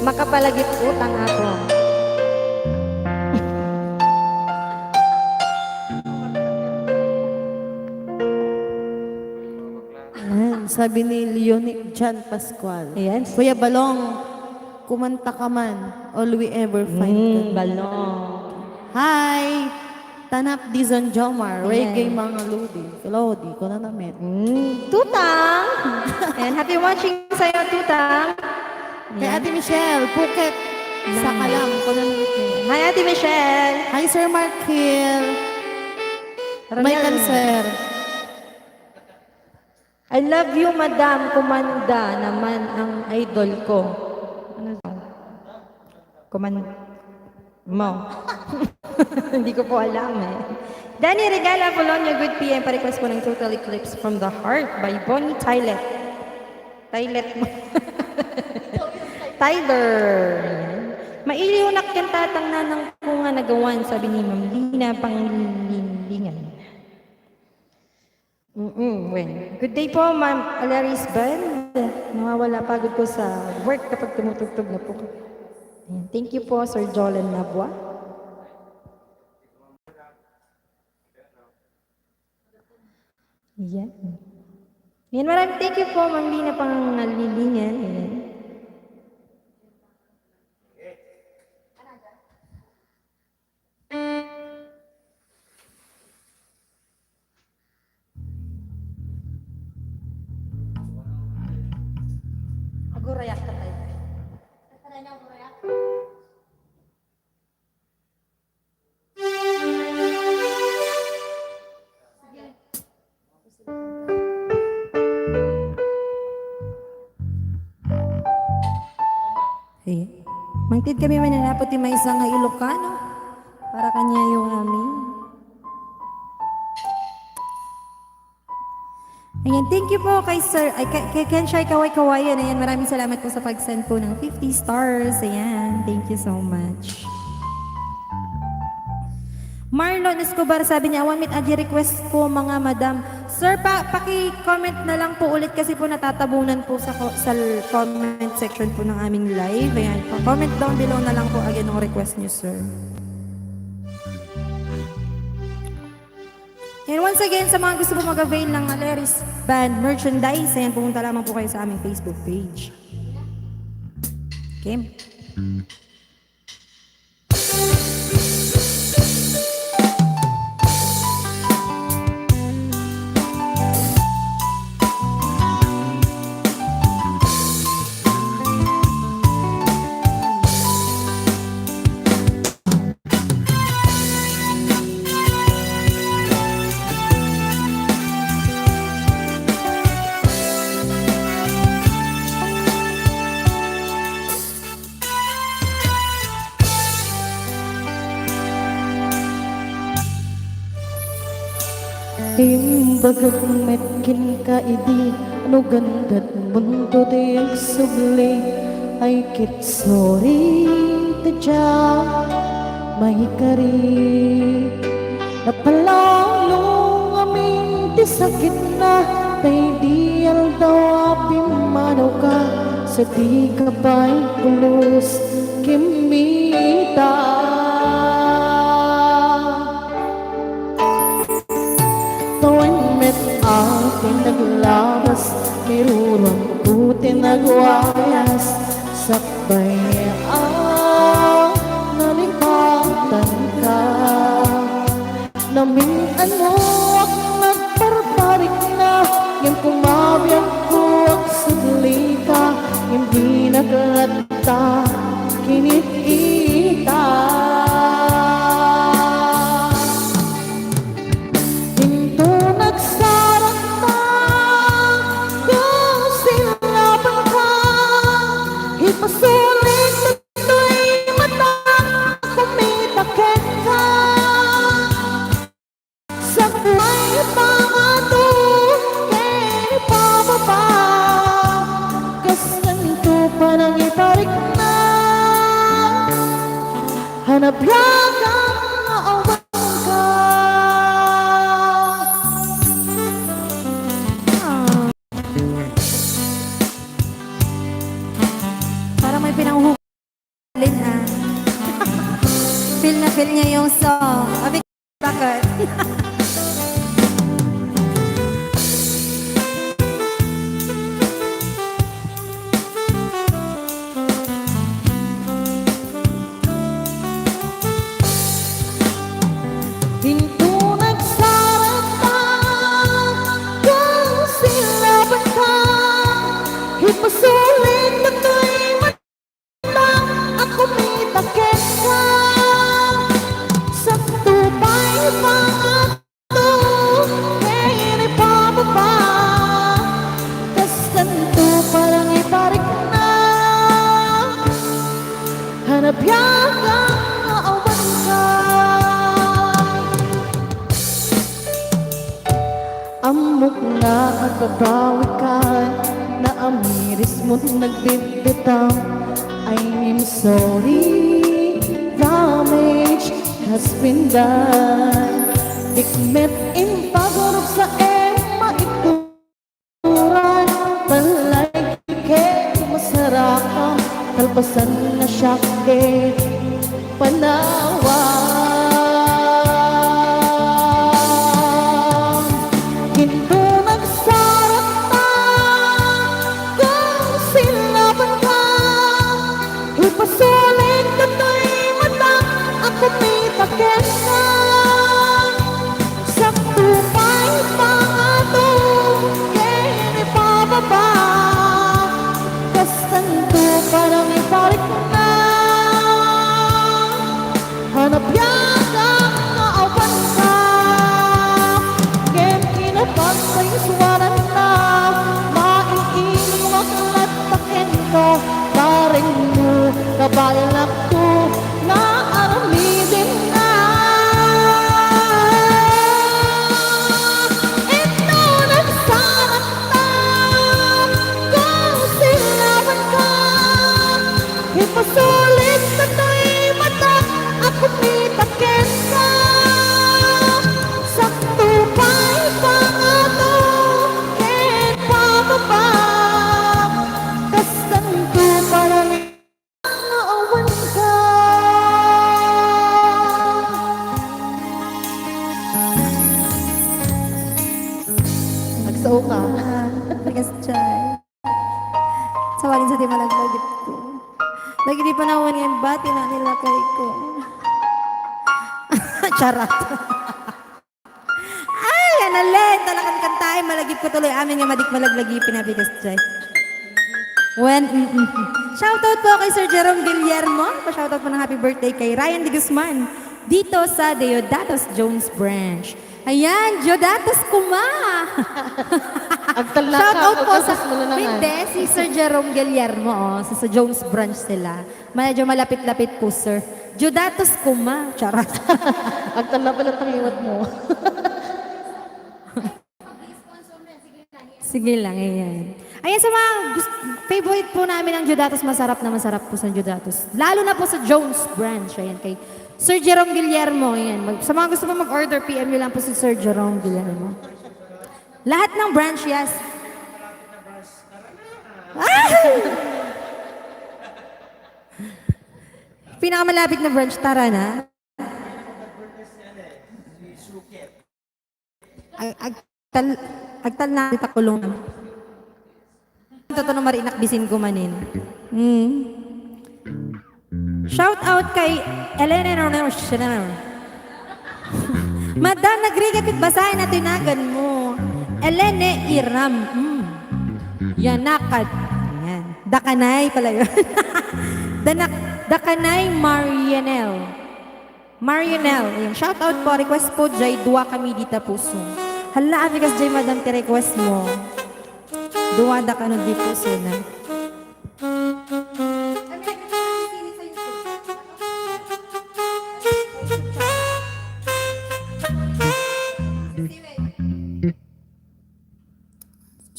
makapalagip utang ako. Ayan, sabi ni Leonic Jan Pascual. Ayan. Kuya Balong, kumanta ka man, all we ever find ka. Balong. Hi! Tanap Dizon Jomar, Ayan. reggae mga lodi. Lodi, ko na namit. Tutang! And happy watching sa'yo, Tutang. Kay Ate Michelle, Phuket, sa Kalam, ko na namit niya. Hi, Ate Michelle. Hi, Sir Mark Hill. May Ronel. cancer. I love you, Madam Kumanda naman ang idol ko. Ano daw? Mo. Hindi ko po alam eh. Danny Regala Apolonio, good PM. Pa-request po ng Total Eclipse from the Heart by Bonnie Tyler. Tyler. Mailiw na kantatang nanang ko nga nagawan, sabi ni Ma'am Lina Panglilingan. Well, good day po, Ma'am AHLERIS Band. Nawawala pagod ko sa work kapag tumutugtog na po. Ayan, thank you po, Sir Jolan Nabwa. Ayan. Ayan, maraming thank you po, Ma'am Lina Panglilingan. Ayan. Agurayak ka tayo. Hey. Mangtid kami mananapot yung may isang Ilocano para kanya yung amin. Ayan, thank you po kay Sir, kay Kenshai Kaway-Kawayan. Ayan, maraming salamat po sa pag-send po ng 50 stars. Ayan, thank you so much. Marlon Escobar, sabi niya, 1 minute adi request po mga madam. Sir, paki-comment na lang po ulit kasi po natatabunan po sa comment section po ng aming live. Ayan, comment down below na lang po again ang request niyo, sir. And once again, sa mga gusto po mag-avail ng AHLERIS Band merchandise, ayan, pumunta lamang po kayo sa aming Facebook page. Okay? Imbagat metkin ka idi, ano ganda't mundo diyang subli, ay kit sorry tadya, may kari. Napalalong aming di sakit na, tay di daw apimanaw ka, sa di ka ba'y pulos kimita. Ating naglabas, mirurang puti nagwayas, sakbay ang nalipatan ka. Naming anak, nagparparik na, yung kumabiyang kuwag sudli ka, hindi naglata, kinikita. Pasulit na ito'y mata, kumitakit ka sa buhay pangato, kaya ipababa, kasanto pa nang iparik na, hanap yakang maawan ka. Parang may pinanguhuli. feel niya yung song. Abi, bakit? Hinto nagsarata kung silaban ka. Ipasulit na to'y matang ako may takes ka. Sa tupay pangato ngayon ay pababa. Kastanto parang iparik na. Hanap yakang naawan ka. Amok na at babawi ka na amiris mo't nagbibitaw. I'm sorry, damage has been done. Dikmet in pagorok sa maituran. Balay ke masarap kalpasan na syake panawan. Hinto nagsarata kung silaban ka. Ipasulit na to'y mata ako may takes ka. Sa tupay pangato ngayon ipababa. Kastanto parang iparik na. Hanap yakang naawan ka. Ngayon kinapagpaiswaran na. Maiinom ang latakin ko. Paring mo kabalak ko na aramidin na. Ito nagsarata kung silaban ka. Ipasulit na to'y mata ako may takes ka. Sa tupay pangato ngayon pababa. Kastanto parang naawan ka. Nagsao ka. Bigas chay. Sawalin sa di malaglagip ko. Lagi di pa nawan yan, bati na nila kay ko. Charot. Ay, analin. Talakan kantahin. Malagip ko tuloy. Amin nga madik malaglagipin na bigas chay. Shoutout po kay Sir Jerome Guillermo. Pa-shoutout po ng happy birthday kay Ryan de Guzman. Dito sa Deodatos Jones Branch. Ayan, Deodatos Kuma. Agtal na Shoutout po sa... pagkasas mo na naman. Hindi, si Sir Jerome Guillermo. Oh, sa Jones Branch sila. Medyo malapit-lapit po, Sir. Deodatos Kuma. Charot. Agtal na pala tangiwat mo. Sige lang, ayan. Ayan, sa mga favorite po namin ang Deodatos, masarap na masarap po sa Deodatos. Lalo na po sa Jones Branch. Ayan, kay Sir Jerome Guillermo. Ayan. Sa mga gusto po mag-order, PM nyo lang po si Sir Jerome Guillermo. Lahat ng branch, yes. Pinakamalapit na branch, tara na. Agtal na kita kulong. Totoo na marinakbisin ko manin. Shout out kay Elena. Madam, nagrigapit basahin na tinagan mo. Elene Iram. Yanakad. Yan. Dakanay pala yun. Dakanay Marianel. Ayan. Shout out po. Request po, Jay. Dua kami dita puso. Hala, amigas Jay, madam, ti-request mo. Dua da ka nun di puso na.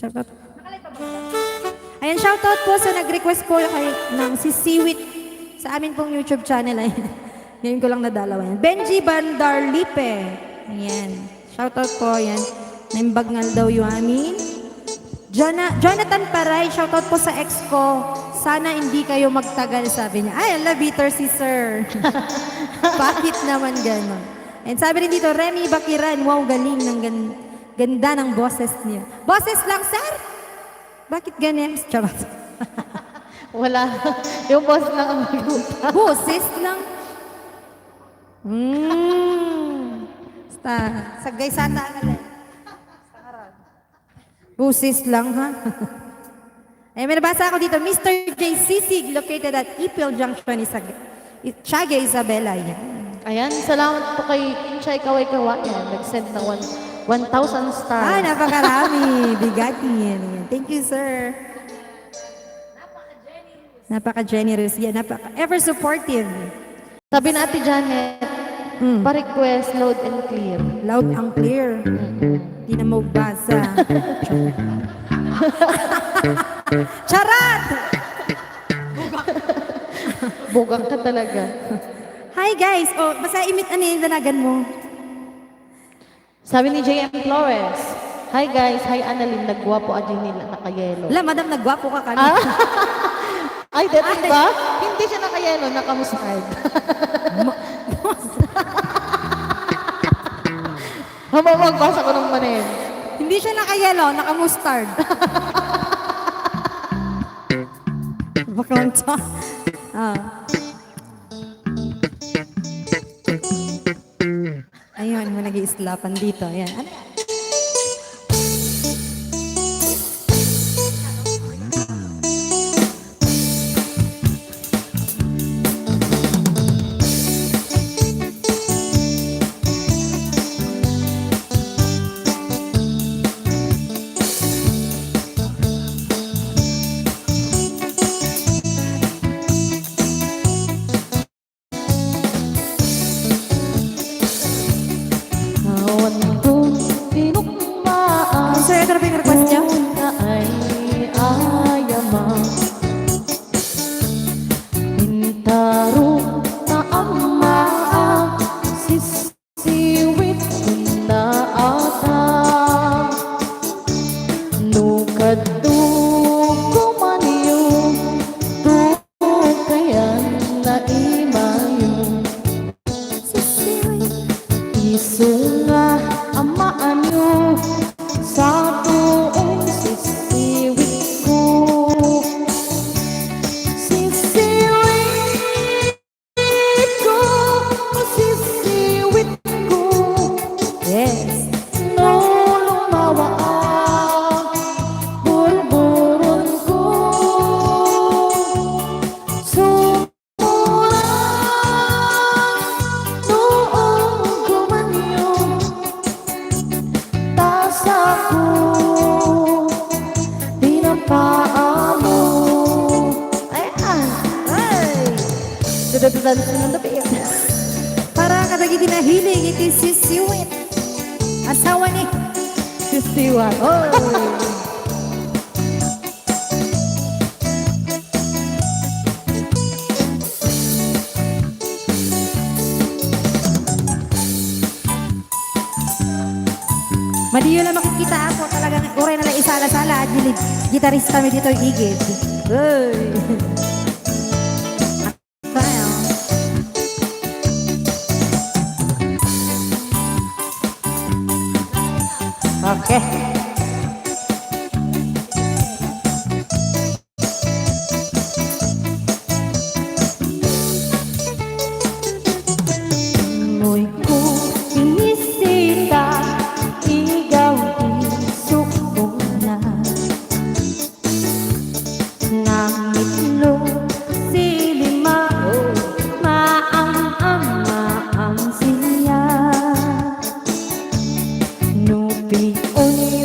Shoutout. Ayan, shoutout po sa nag-request po kay ng si Siwit sa amin pong YouTube channel. Ayan. Ngayon ko lang nadalaw yan. Benji Bandarlipe. Ayan. Shoutout po. Ayan. Naimbag nga daw yung amin. Jonathan Paray. Shoutout po sa ex ko. sana hindi kayo magtagal, sabi niya. Ay, ala, bitter si sir. Bakit naman gano'n? And sabi rin dito, Remy Bakiran, wow, galing ng ganda ng boses niya. Boses lang, sir? Bakit ganyan? Charot. Wala. Yung boss lang ang maguta. Boses lang? Sagay sana agad. Boses lang, ha? Ay, may nabasa ako dito, Mr. J. Sisig, located at Ipil Junction, Tiaga, Isabela. Yan. Ayan, salamat po kay Intay Kaway-Kawa. Yan, nag-send ng 1,000 stars. Ah, napakarami. Bigati yan. Thank you, sir. Napaka-generous. Yan, ever supportive. Sabi na Ate Janet, pa-request, loud and clear. Loud and clear. Hindi na magbasa. Charat! Bugang ka talaga. Hi guys! Oh, basta imit yung danagan mo. Sabi ni JM Flores, hi guys, hi Annalyn, nagwapo adyo nila nakayelo. Wala, madam, nagwapo ka kanina. Ay, dito ba? Hindi siya nakayelo, nakamusad. Magbasa ko ng manin. Hindi siya naka-yellow, naka-mustard. Baklang to. Ayun, mo nag-iislapan dito. Ayan. Ano? Sir, ito na po yung request niya. Ay ayamang Hintaro na ama sisiwit na ata Nukadto kumaniyo Tukayan na imayo Isunga amaan nyo sa tuong sisiwit ko Sisiwit ko, sisiwit ko Yes. No lumawa ang burburon ko Sumurang noong gumanyo Tasa ko, pinapaamo Ayan, ay Dudududan sa ng tabi Para kadagiti na hiling, iti sisiwit. Asawa ni. Sisiwat Oh. Madiyo lang makikita ako. Talagang uray na lang isala-sala. Gitarista mi dito igid. Uy. Tayo. Okay. Mo'y ko inisita Igaw isukong na Nangitlo silima Maang siya Nupion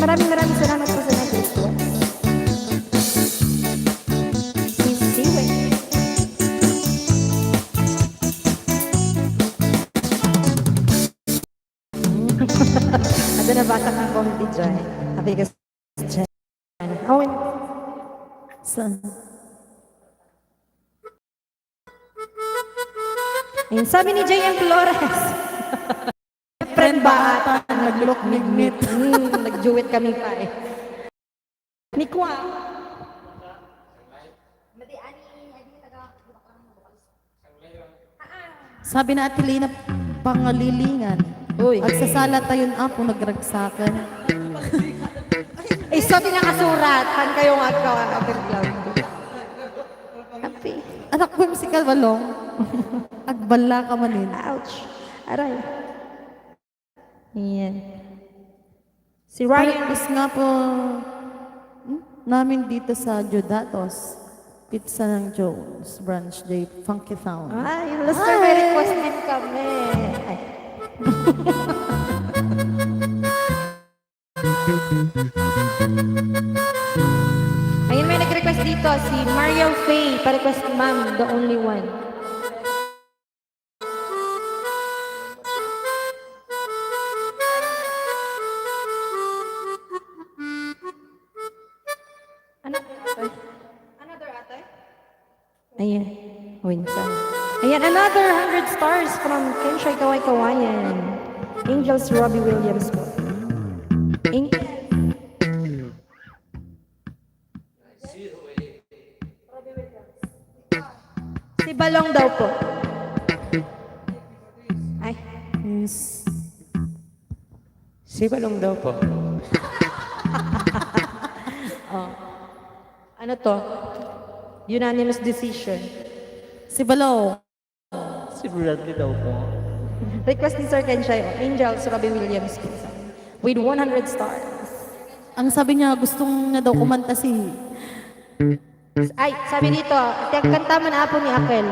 maraming salamat po sa nag-request. Sisiwe. Ada nabasa kang comment dyan. Sabi ka dyan. Oh, Saan? ayun, sabi ni J.M. Flores. Friend ba ata? Naglok mignit. Nag-duet kami pa eh. Ni Kwa. Sabi na Ate Lena, pangalilingan. Uy. Agsasala tayon apo nagragsakan. Eh, sabi nga kasurat. Han kayo nga ka-underground. Happy. Anak ko musical balong. Agbala ka manin. Ouch. Aray. Yan. Si Ryan. Practice nga po namin dito sa Jodatos. Pizza ng Jones, Branch Day, Funky Town. Ay, Luster, may request din kami. Ay. Ayun, may nag-request dito. Si Mario Faye. Pa-request, ma'am, the only one. Another ate? Ayan. Winsan. Ayan, another 100 stars from Kenshay Kawai Kawayan. Angels Robbie Williams po. Si Balong daw po. Ay. Yes. Si Balong daw po. Ano to? Unanimous decision. Si Balaw. Si Bradley daw po. Request ni Sir Kenshay. Angels Robbie Williams po. With 100 stars. Ang sabi niya, gustong niya daw kumanta si... Ay, sabi dito, kanta mo na po ni Akel.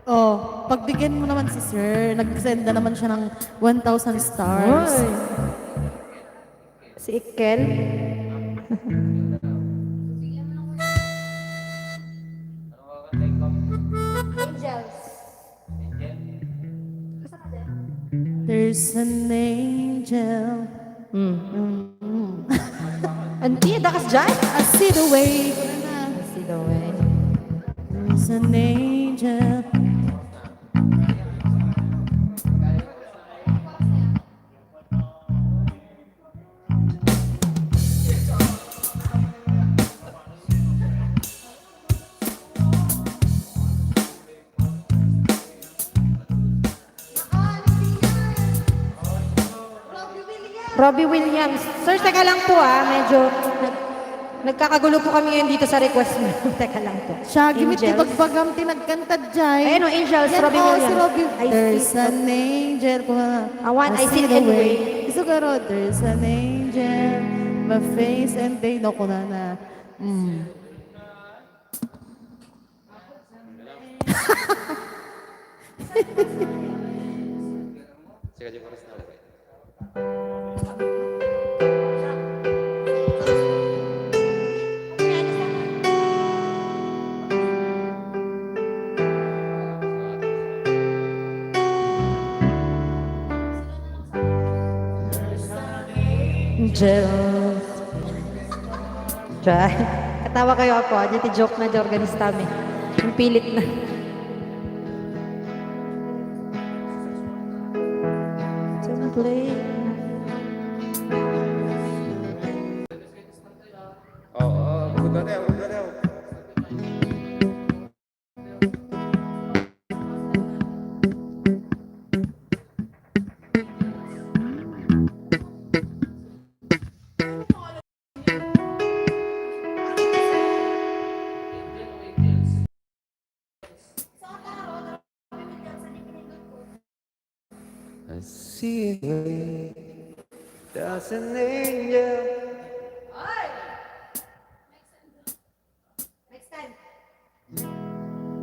Oh, pagbigyan mo naman si Sir, nag-send na naman siya ng 1,000 stars. Oy. Si Ikel. Angels. There's an angel. Anti, dakas dyan? I see the way. See the way. There's an angel. Robbie Williams. Sir, teka lang po medyo nagkakagulo po kami ngayon dito sa request mo. Teka lang po. Siya, gimit ni Angels. bagbagam tinagkantad dyan. Ayun o, Angels, Yan Robbie po, Williams. si Robbie. I see There's it. an angel. I see it anyway. Gusto ko ro, there's an angel. My face and they know ko na. Sige, di oras na ulit. Angels. Try. Katawa kayo ako. Dito joke na di organista mi. Yung pilit na. Play. Good na rin, good na rin. I see there's an angel.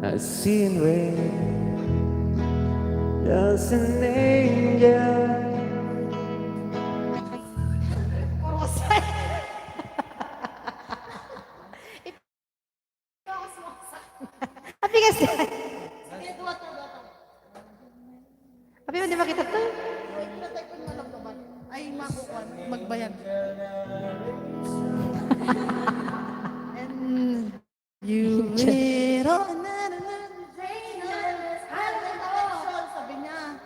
I see rain. There's an angel. Iba yan. You little sabi niya.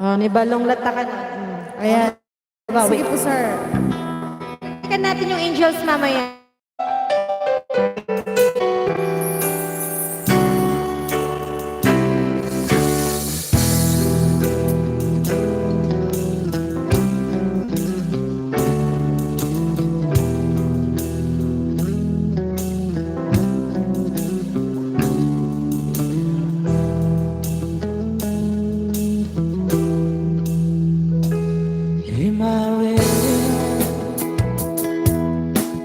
Oh, ni balong lata ka na. Ayan. Sige po, sir. Balikan natin yung angels mamaya. In my way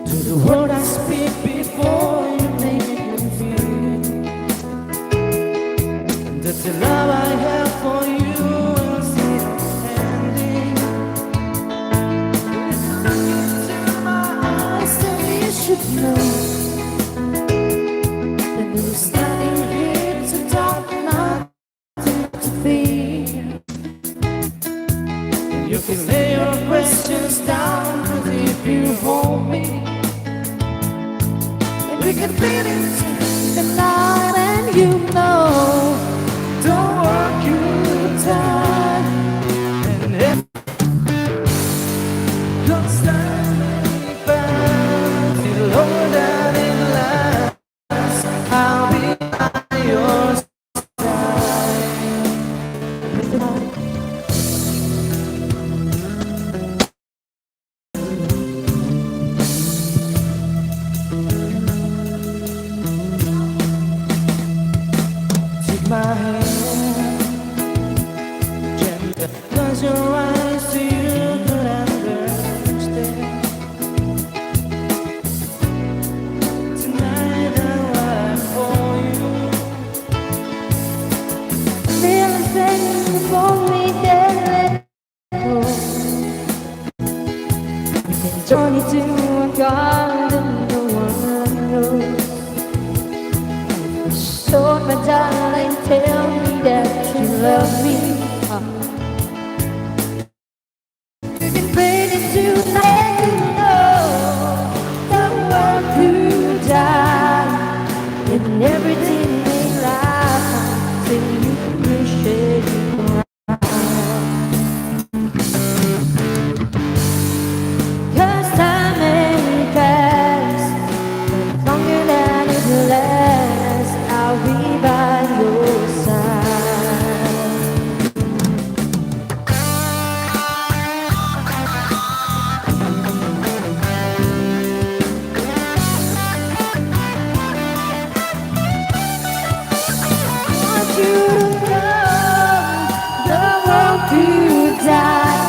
to the world I speak before you make me feel that the love I have for you is ending. Look into my eyes and you should know that there's nothing here to talk, nothing to fear. You can lay your questions down, 'cause if you hold me, we can feel it the night, and you know, don't work you time, and if don't stand me back, feel all that it lasts, I'll be by your side. Take my hand, gently close your eyes so you could understand. Tonight I want for you. Feel the same before we can let go. We can journey to a garden no one knows. So my darling, tell me that you love me. You can pray it tonight, you know the world could die, and everything may lie till you wish it right. 'Cause time may pass, but longer than it lasts, I'll be by your side. Want you to know the world could die,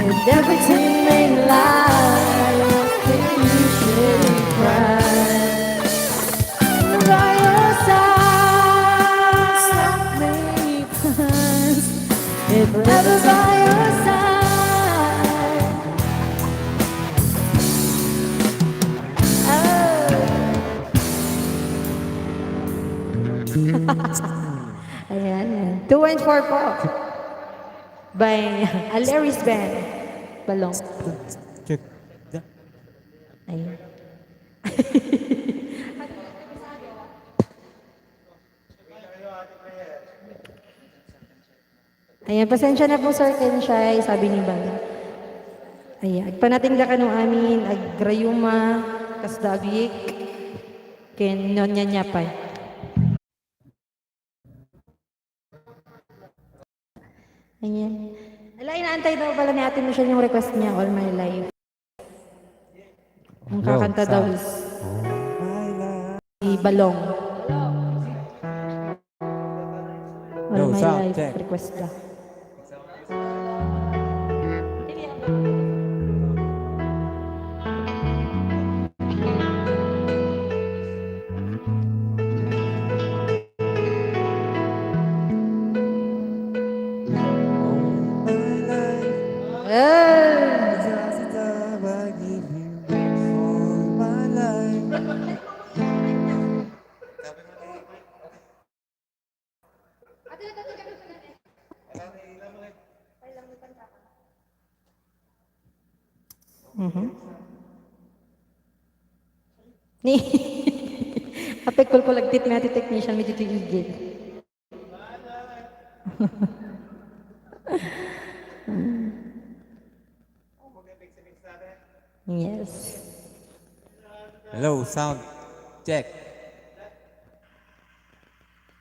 and everything may lie until you should cry. By your side, stop me, if never by your side. Oh. Ayan. 2 and 4 po. By AHLERIS Band. Balong. Ayan. Ayan, pasensya na po Sir Kenshai, sabi ni Bang. Ayan, agpanating ka nung amin, agrayuma, kasdabik, ken nonya nyapay. Ayan. Ala, inaantay daw pala ni Ate Michelle yung request niya, All My Life. Ang kakanta daw is si Balong. All My Life, request daw. Ate Ni apek kul lagtit may ati technician medyo tigigil. Yes. Hello, sound check.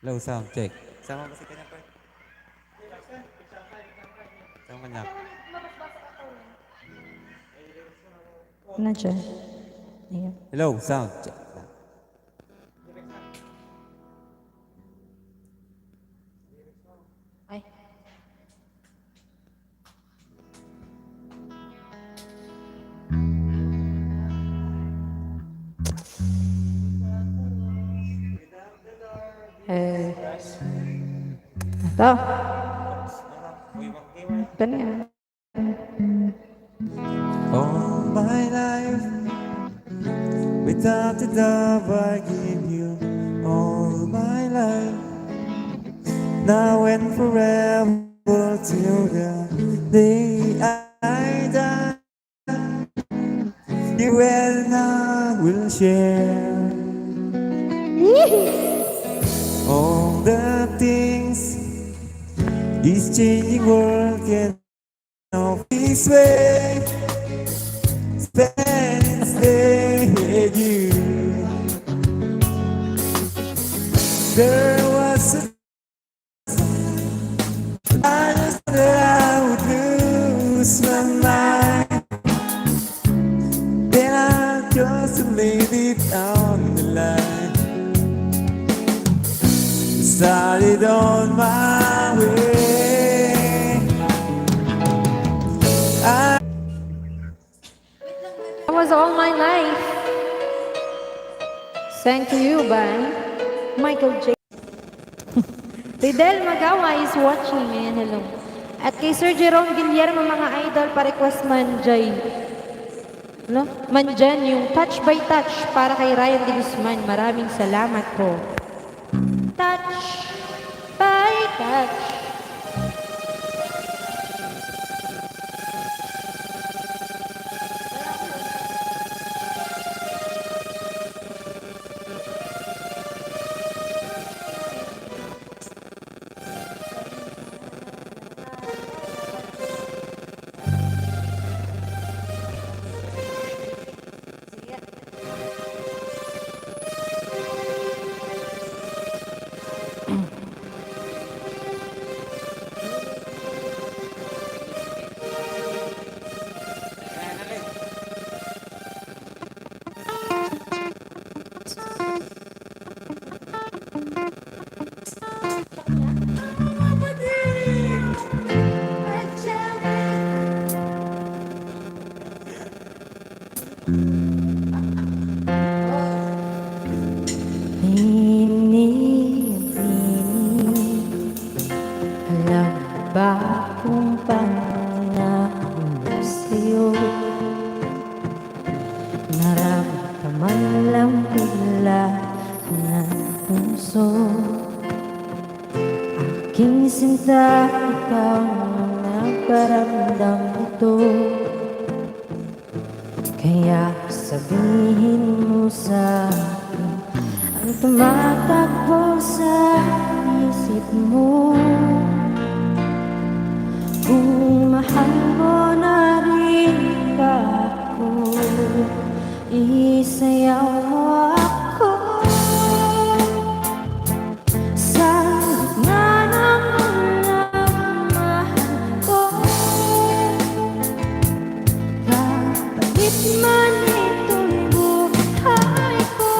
Hello, sound check. Sama ba si kanya pa? Sama niya. Ano dyan? Ayan. Hello, sound check. Ay. Ito. Ito na yan. All my life, without a doubt, I give you all my life. Now and forever till the day I die. You and I will share all the things this changing world can of this way. Spend stay with you. There was a I just that I would lose my mind. Then I just laid it on the line. Started on my way. That was all my life. Thank you by Michael J. Ridel Magawa is watching. Ayan, hello. At kay Sir Jerome Guillermo, mga idol, pa-request manjay. No? Mandyan yung touch by touch para kay Ryan De Guzman. Maraming salamat po. Touch by touch. Alam ba kung paano sa'yo naramdaman lang bigla ng puso aking sinta, ikaw ang nagparamdam ito. Kaya sabihin mo sa akin ang tumatakbo sa isip mo. Kung mahal mo na rin ako, isayaw mo ako sa gitna ng mahal ko. Kapalit man itong buhay ko,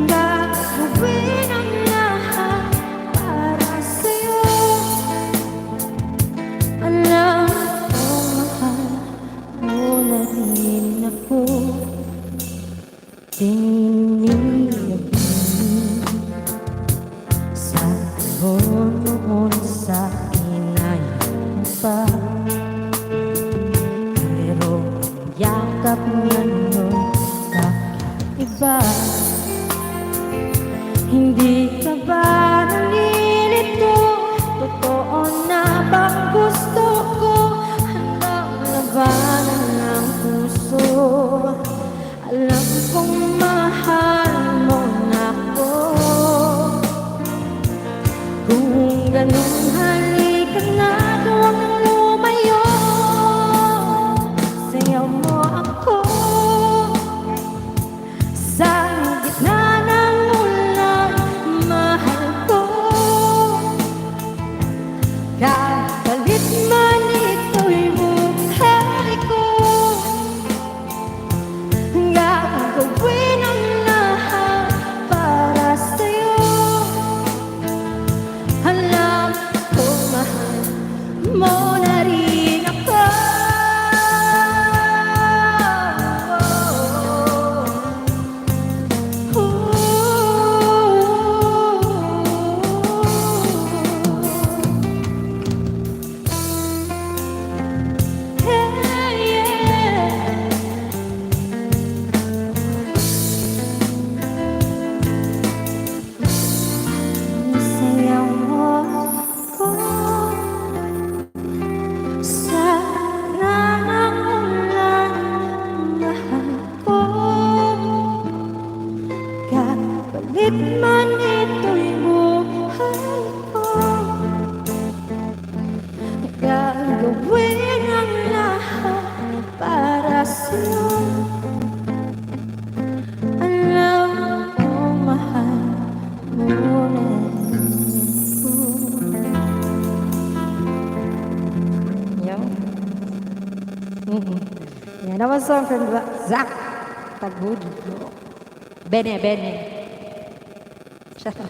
gagawin ang lahat para sa'yo. Alam ko mahal mo na rin ako. Tininiyak sa noon sa akin ay pa. Pero ang yakap niya noon kakaiba. Hindi ka ba Alam kong mahal mo na ako. Kung ganun halika na, huwag nang lumayo. Sayaw mo ako sa gitna ng ulan, mahal ko. Kapalit man ito'y buhay ko, gagawin ang lahat para sa'yo. Alam ko mahal mo na rin ako. Sayaw mo ako sa nanang ulan, mahal ko. Kapalit man ito'y buhay ko, gagawin ang lahat para sa'yo. Alam ko mahal mo na ako. Yeah, that was a song from Zach Tagud. Bene, Bene. Shut up.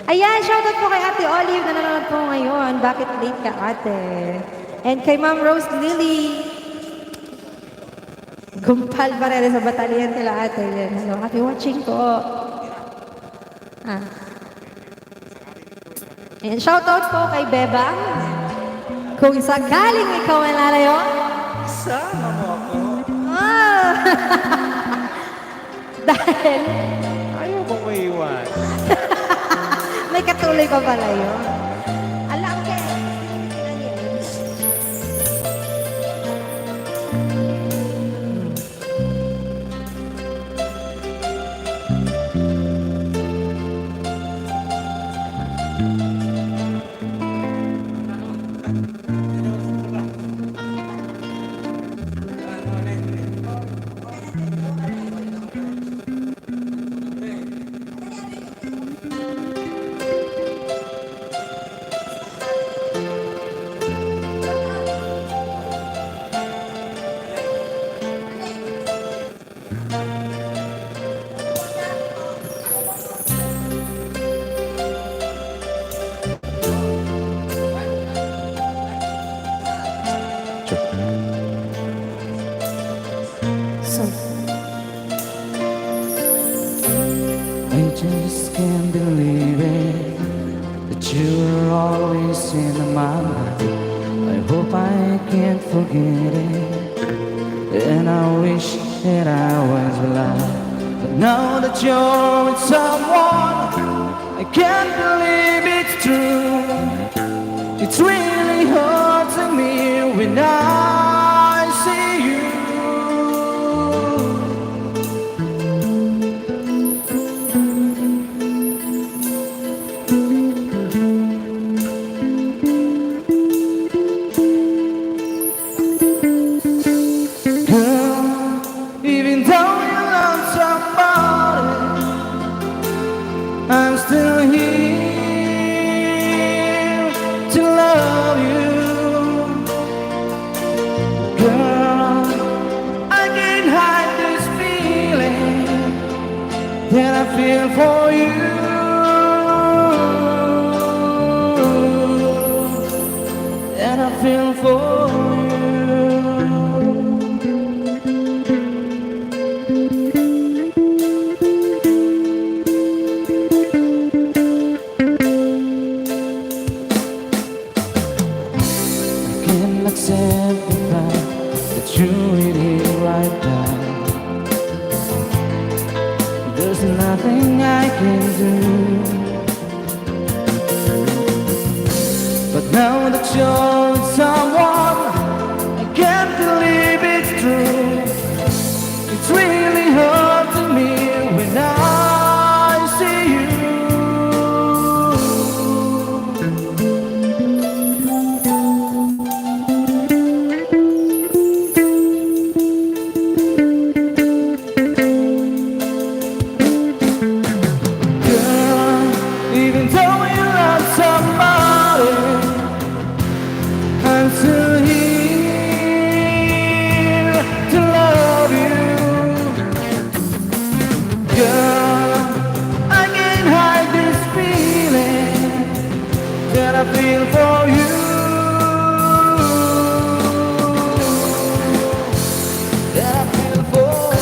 Ayan, shoutout po kay Ate Olive na nanonood po ngayon. Bakit late ka, ate? And kay Ma'am Rose Lily. Gumpal pa rin sa batalyan nila, ate. Yan. Hello, happy watching po. And shoutout po kay Bebang. Kung sakaling ikaw ay lalayo, Sama mo ako. ah! Dahil Ayaw ko maiwan. may katuloy ka pala yun. Alam ka. I just can't believe it, that you were always in my mind. I hope I can't forget it, and I wish that I was alive. But now that you're with someone, I can't believe it's true. It's really hurting me when I see you. Even though you love somebody, I'm still here to love you. Girl, I can't hide this feeling that I feel for you. That I feel for you. Accept the fact that you really right now. There's nothing I can do. But Now that you're with someone, I can't believe it's true. It's really hard to me when I see you. Girl, even though you love somebody, I'm still here to love you. Girl, I can't hide this feeling that I feel for you. That I feel for you.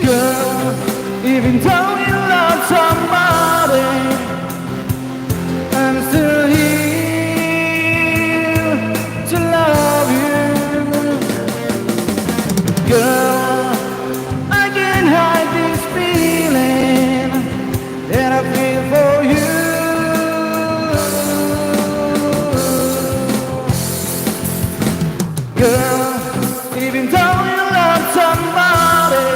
Girl, even though you love somebody, I'm still here to love you. Girl, I can't hide this feeling that I feel for you. Girl, even though you love somebody,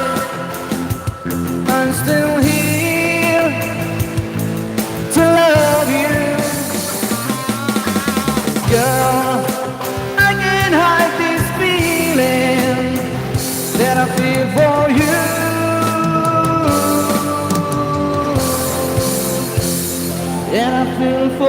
I'm still here to love you. Girl, I can't hide this feeling that I feel for you. That I feel for you.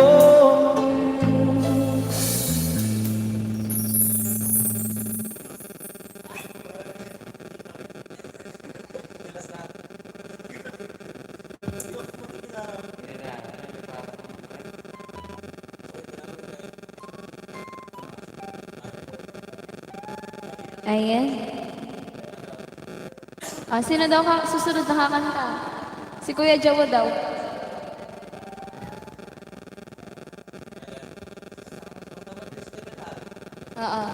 Ayan. Sino daw susunod na kakanta? Si Kuya Jawa daw. Oo.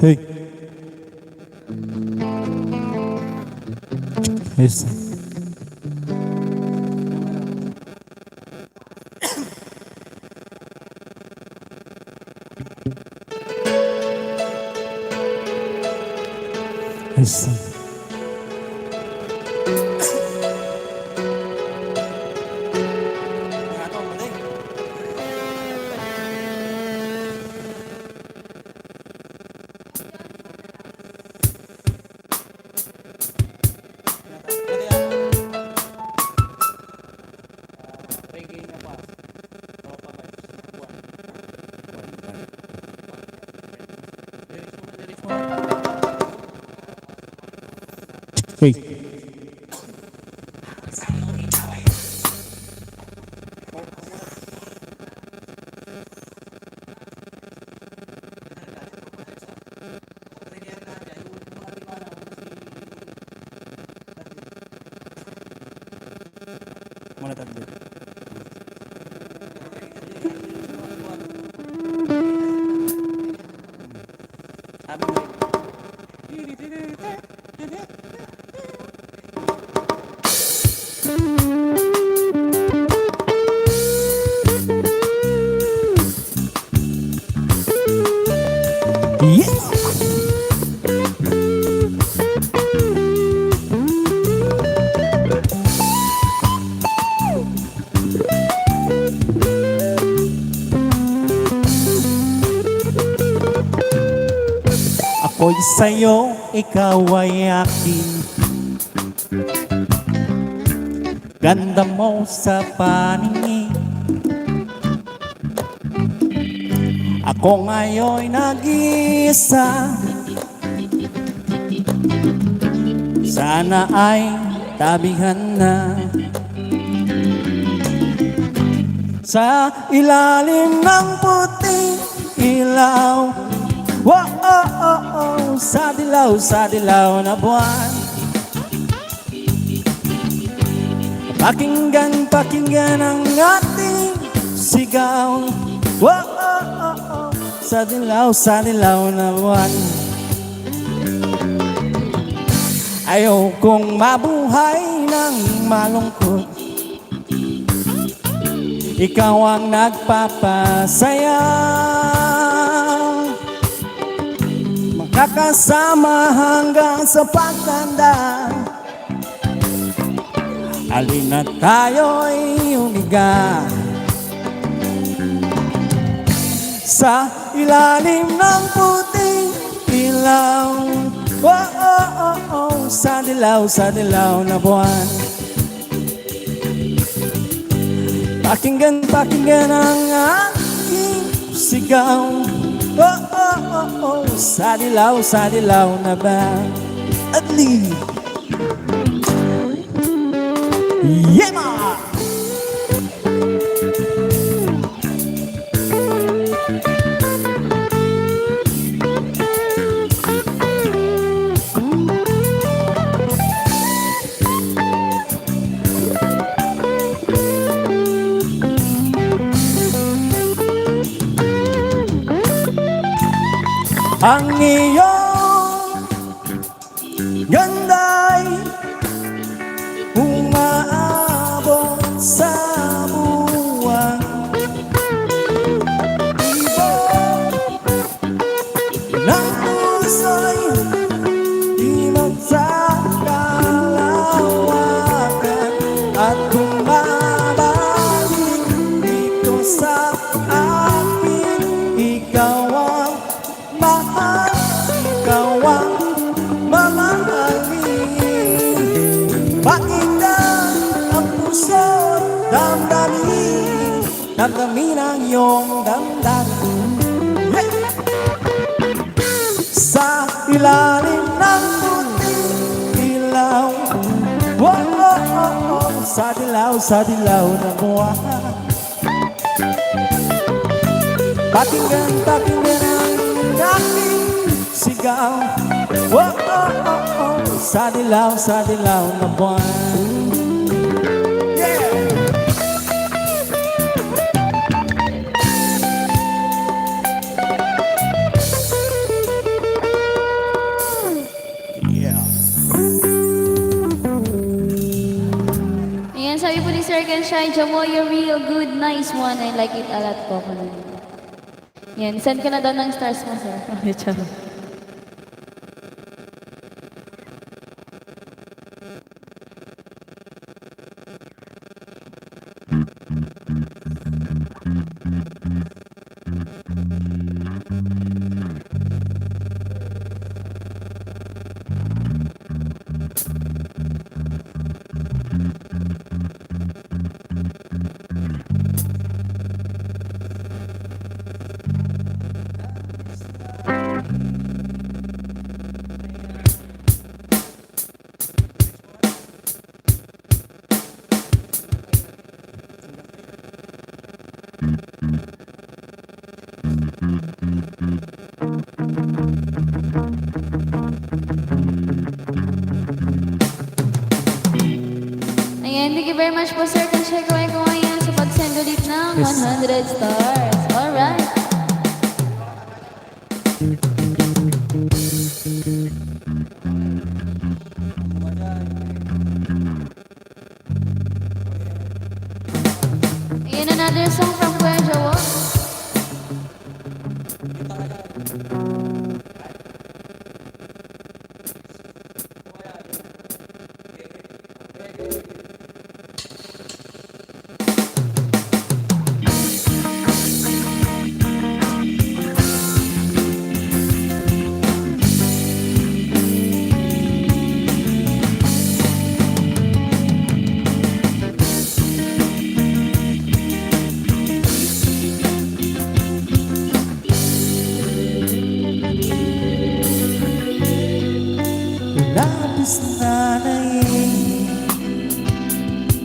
Hey. Yes. Yes. Hey. Mana tadi? Yes. ako'y sa'yo, ikaw ay akin. Ganda mo sa paningin. Ako ngayon'y nag-iisa. Sana ay tabihan na. Sa ilalim ng puting ilaw, oh, oh, oh, oh, sa dilaw na buwan. Pakinggan, pakinggan ang ating sigaw, oh, oh, oh, oh, sa dilaw na buwan. Ayaw kong mabuhay ng malungkot. Ikaw ang nagpapasaya. Makakasama hanggang sa pagtanda. Alin na tayo'y umiga. Sa ilalim ng puting ilaw, oh, oh, oh, oh, sa dilaw na buwan. Pakinggan, pakinggan ang aking sigaw, oh, oh, oh, oh, sa dilaw na ba? Adli Yema! Ang iyong ganda'y umaabot sa buwan. Ibon ng puso'y di magsakalawakan at bumabalik dito sa akin. Ikaw ang mahal, ikaw ang mamahalin. Pakinggan ang puso't damdamin, damdamin ang iyong damdamin. Yeah! Sa ilalim ng puting ilaw, oh, oh, oh, oh, sa dilaw na buwan. Pakinggan, pakinggan ang aking sigaw, oh, oh, oh, oh, sa dilaw na buwan. Yeah. Ayan, sabi po ni Sir Kenshine, Jamo, you're real good, nice one. I like it a lot po. Yan, send ka na daw ng stars mo, sir. Ay, charot. Ayan, thank you very much po, Sir Kenshine. Kaway ko ngayon sa pag-send ulit ng 100 stars. Alright. Ayan, another song from Kuya Jowo.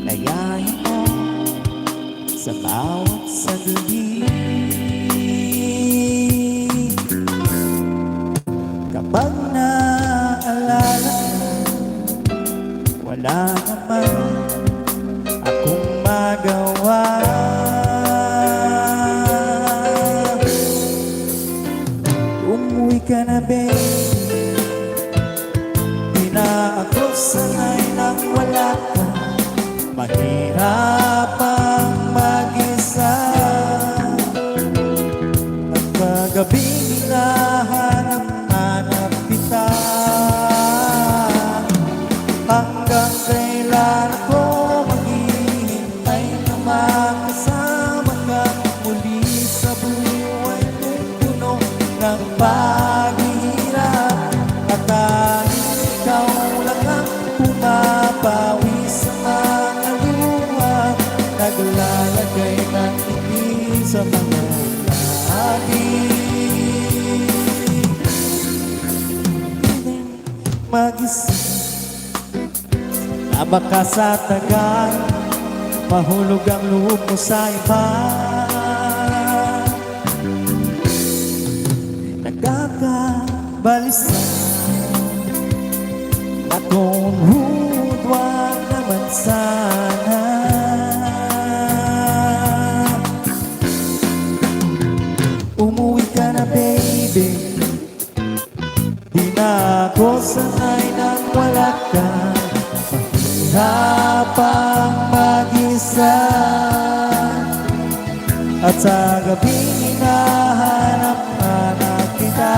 Nagaya mo sa bawat sandali. Kapag naalala mo, wala naman akong magawa. Umuwi ka na, baby. Di na ako sanay nang wala ka. Mahirap ang mag-isa. At kagabing hinahanap-hanap kita. Hanggang kailan ako maghihintay na makasama ka muli sa buhay kong puno ng paghihirap. At tanging ikaw lang ang pumapawi sa mga luha, naglalagay ng ngiti sa mga labi. Mag-isip na baka sa tagal mahulog ang loob mo sa iba. Nagkakabalisa na kung huwag naman sana. Umuwi ka na, baby. Di na ako sanay nang wala ka. Mahirap ang mag-isa. At sa gabing hinahanap-hanap kita.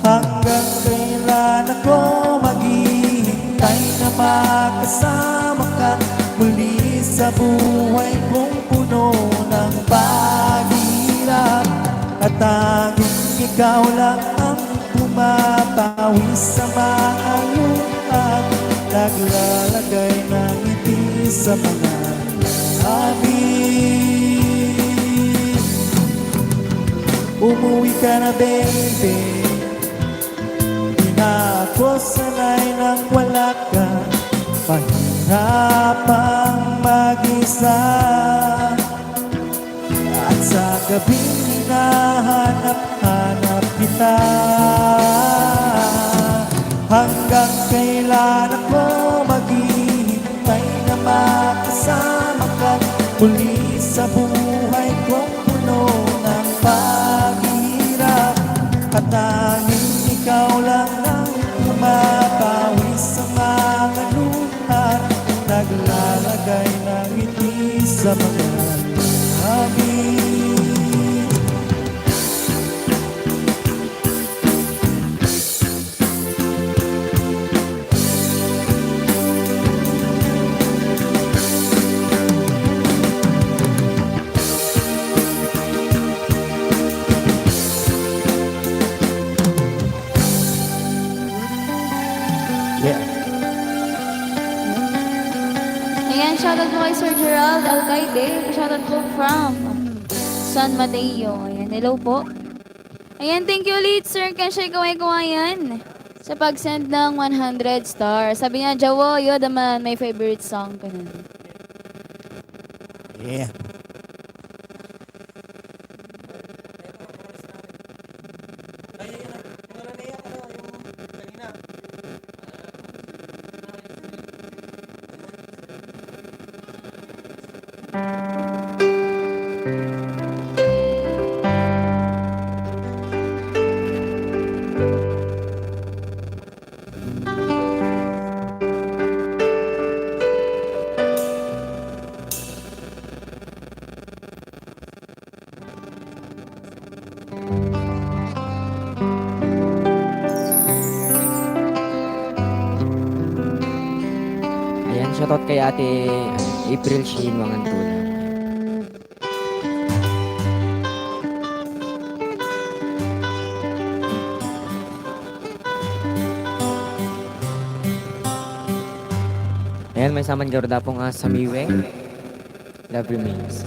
Hanggang kailan ako maghihintay na makasama ka muli sa buhay kong puno ng paghihirap. At tanging ikaw lang ang pumapawi sa mga luha, naglalagay ng ngiti sa mga labi. Umuwi ka na, baby. Di na ako sanay nang wala ka. Mahirap ang mag-isa. At sa gabing hinahanap-hanap kita. Hanggang kailan ako maghihintay na makasama ka muli sa buhay kong puno ng paghihirap. At tanging ikaw lang ang pumapawi sa mga luha, naglalagay ng ngiti sa mga labi. Ayan, shoutout po kay Sir Gerald Alcaide. Shoutout po from San Mateo. Ayan, hello po. Ayan, thank you ulit, Sir Keshay Kaway-Kawayan sa pag-send ng 100 stars. Sabi niya, Jawo, yo naman, my favorite song ko na. Yeah. Ayan, shoutout kay Ate April Sheen Wangantula. Ayan, may saman garuda pong Samiweng. Love remains.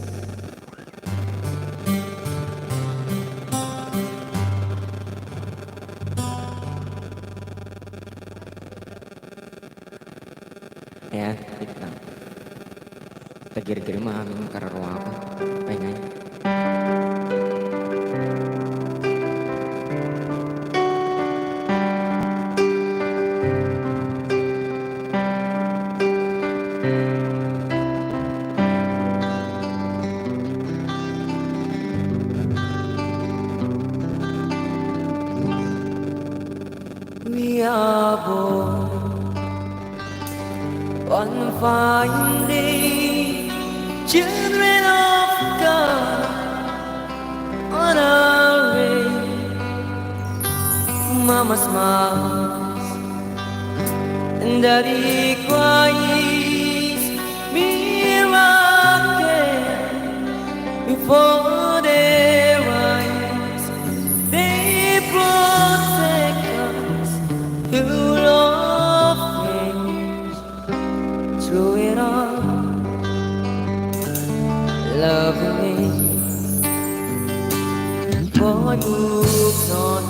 Ayan, wait lang. Tagir-gir maaming kararwa ko. Ay, ngay. We are born one fine day, children of God on our way. Mama smiles and Daddy cries. Miracle before their eyes, they protect us through all things. Through it all, loving me. Boy moves on,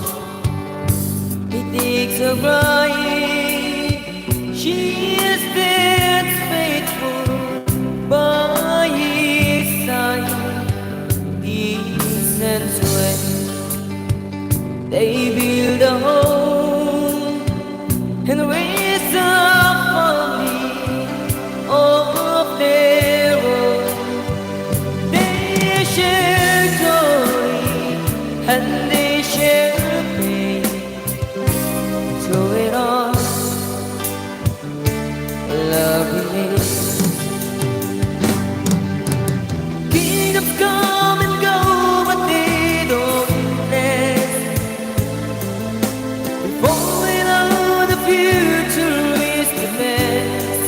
he takes a bride. She is dead faithful by his side. Peace and sweat, they build a home and raise a family of their own. They share joy and they share pain. Through it all, loving me. Kingdoms come and go, but they don't last. Before we know, the future is the best.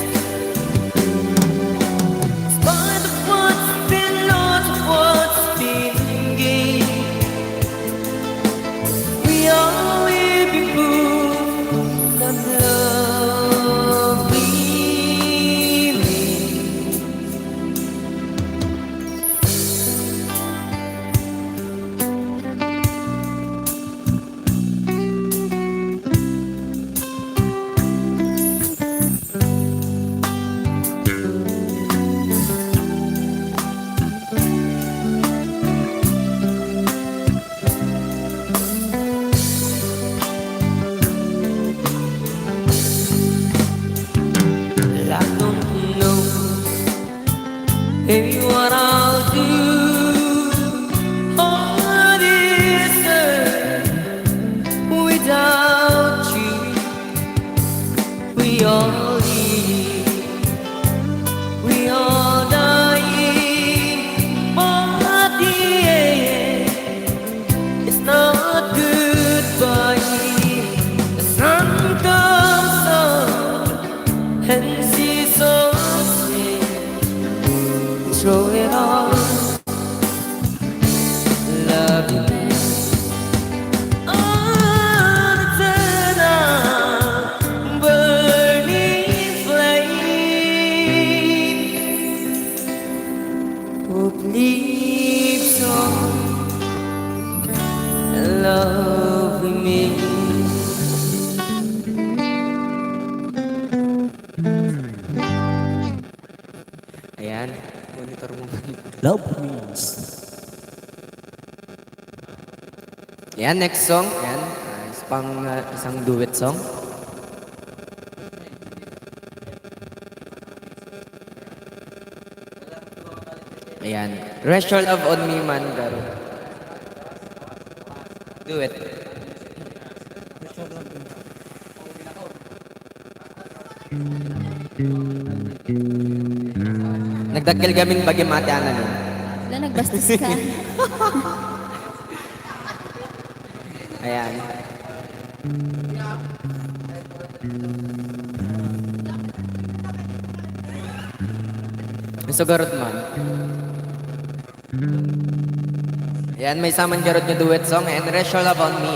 In spite of what's been lost, of what's been gained, we are living proof that love remains. I don't know, hey, what I'll do on this earth without you. We all live, we all dying, but the end is not goodbye. The sun comes up and sees us through it all, loving me. On eternal burning flame, hope lives on, loving me. Ayan, monitor mo ba? Love means. Ayan, next song. Ayan, isang duet song. Ayan, Rest Your Love on Me Man, garo. Duet. Nagdagkal kaming bagimati anan yun. Wala, nagbastos ka. Ayan. Gusto garot man. Ayan, may samang garot niya duet song and Rest Your Love on Me.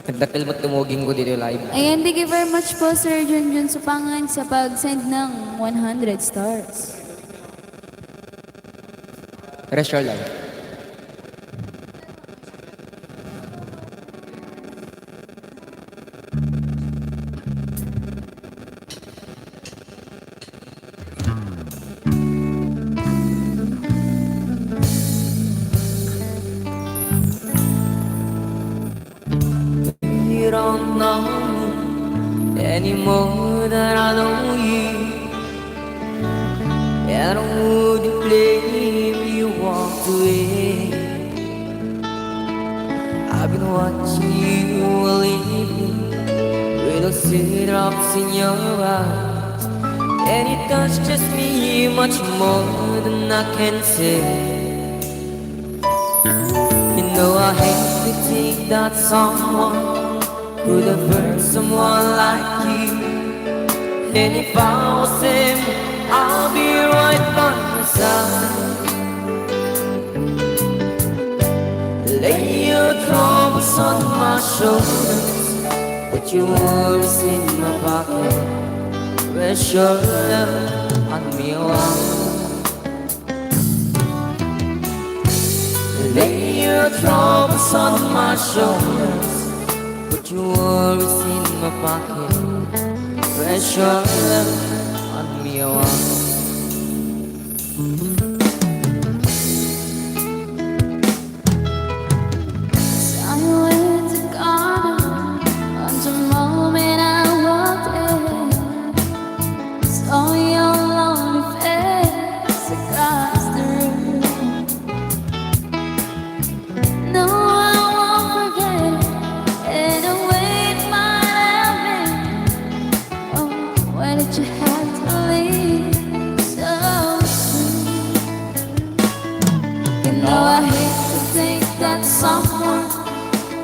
Nagdakil mo't tumuging ko dito live. Ayan, thank you very much po, Sir Junjun Supangan, sa pag-send ng 100 stars. Rest your love. You don't know me anymore that I know you. And would you blame if you walked away? I've been watching you lately with those teardrops in your eyes, and it touches me much more than I can say. You know I hate to think that someone could have hurt someone like you. And if I was him, I'll be right by your side. Lay your troubles on my shoulders, put your worries in my pocket. Rest your love on me, oh. Lay your troubles on my shoulders, put your worries in my pocket. Rest your love on me, oh.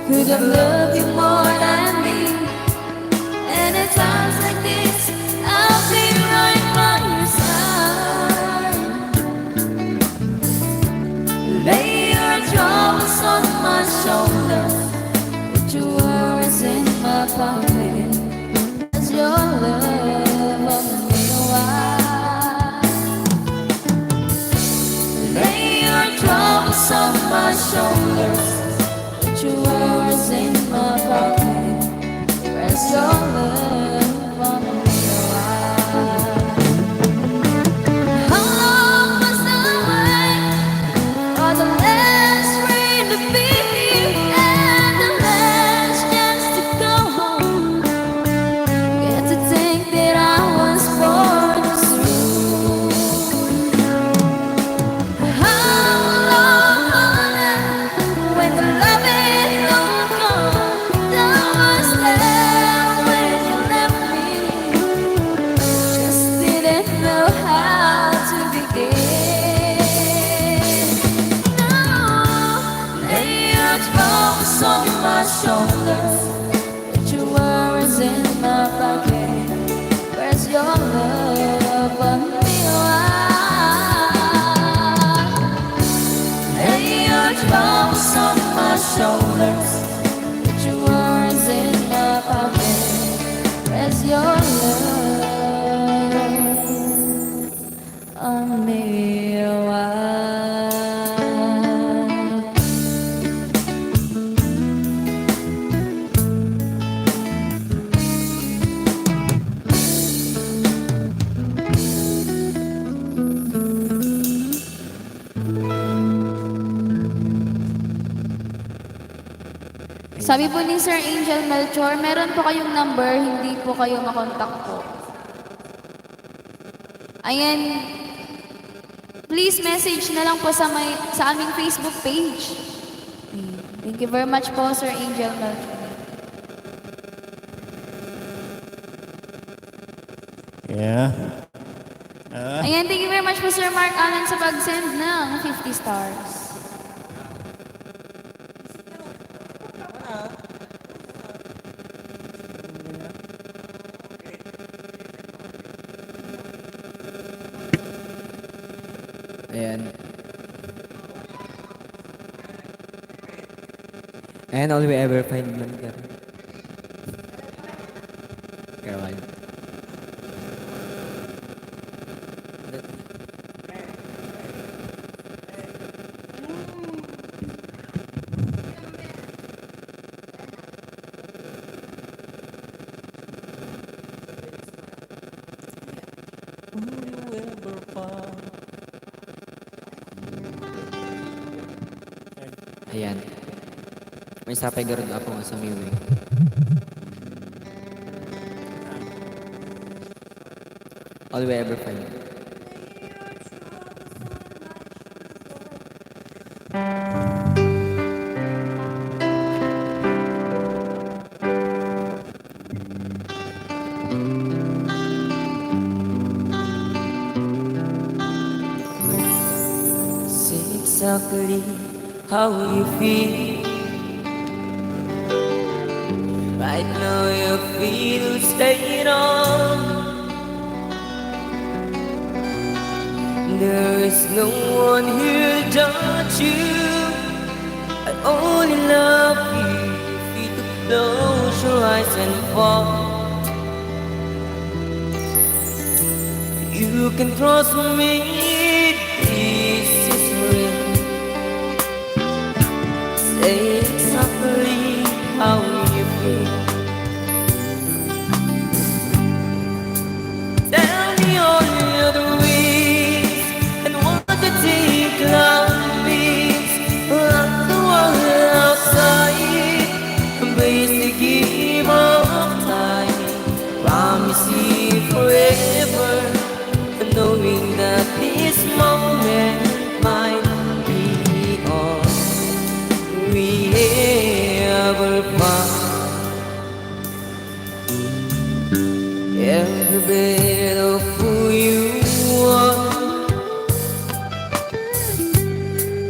Could have loved you more than me. And at times like this, I'll be right by your side. Lay your troubles on my shoulders, put your worries in my pocket. As your love on me wide. Lay your troubles on my shoulders, your words in my pocket. Rest your love on me wide. How long must I wait for the last rain to be here and the last chance to go home? Get to think that I was born this soon. How long when the love on my shoulders, put your worries in my pocket. Where's your love on me wide? Lay your troubles on my shoulders, put your worries in my pocket. Where's your love on me wide? Sabi po ni Sir Angel Melchor, meron po kayong number, hindi po kayo makontak po. Ayan, please message na lang po sa aming Facebook page. Thank you very much po, Sir Angel Melchor. Yeah. Ayan, thank you very much po, Sir Mark Allen, sa pag-send ng 50 stars. Ayan. And all we ever find man ka. Kawan. Ayan. May sapay garod ako nga sa miwi. All we ever find. Say exactly how you feel. Right now you feel staying on. There is no one here to judge you. I only love you if you could close your eyes and fall. You can trust me, this is real. Say exactly how you feel. Tell me all the other ways and what you think love means. Like the world outside, embrace the give of time. Promise you forever, knowing that this moment might be all we ever find. Every bit of who you are,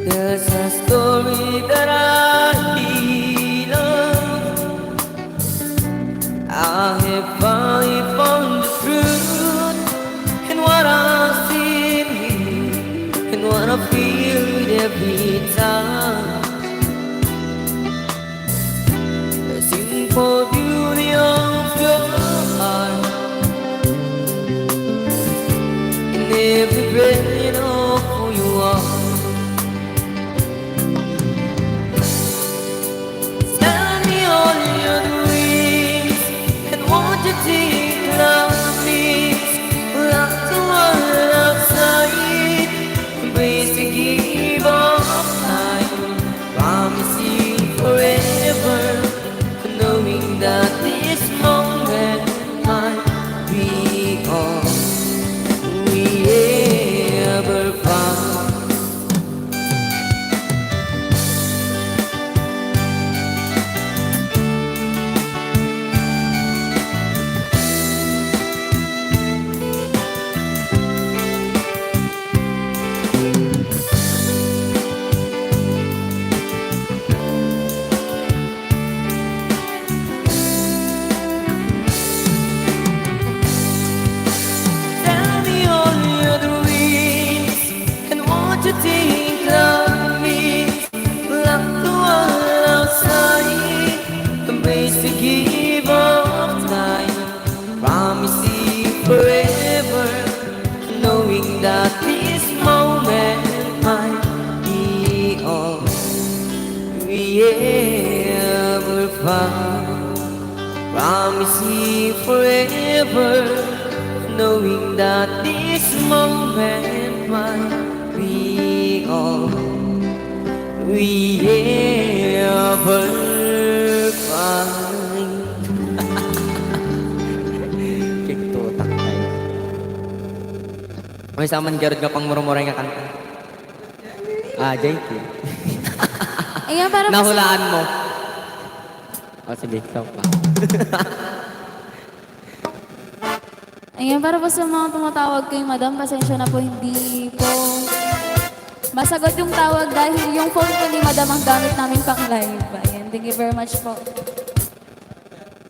there's a story that I love. I have finally found the truth in what I see and what I feel with every time. The simple beauty of your heart, in every breath of who you are. Tell me all your dreams and what you think love means. Like the world outside, embrace the give of time. Promise you forever, knowing that this moment might be all we ever found. Tell me all your dreams and what you think love means. Like the world outside, embrace the give of time. Promise you forever, knowing that this moment might be all we ever found. Promise you forever, knowing that this moment might be all we ever find. Kiktutak tayo. May saman garod ka pang murumuray nga kanta. Thank you. Ayan, para po sa, Nahulaan mo. Sige, ikaw pa. ayan, para po sa mga tumatawag kay Madam, pasensya na po, hindi po masagot yung tawag dahil yung phone po ni Madam ang gamit namin pang live. Ayan, thank you very much po.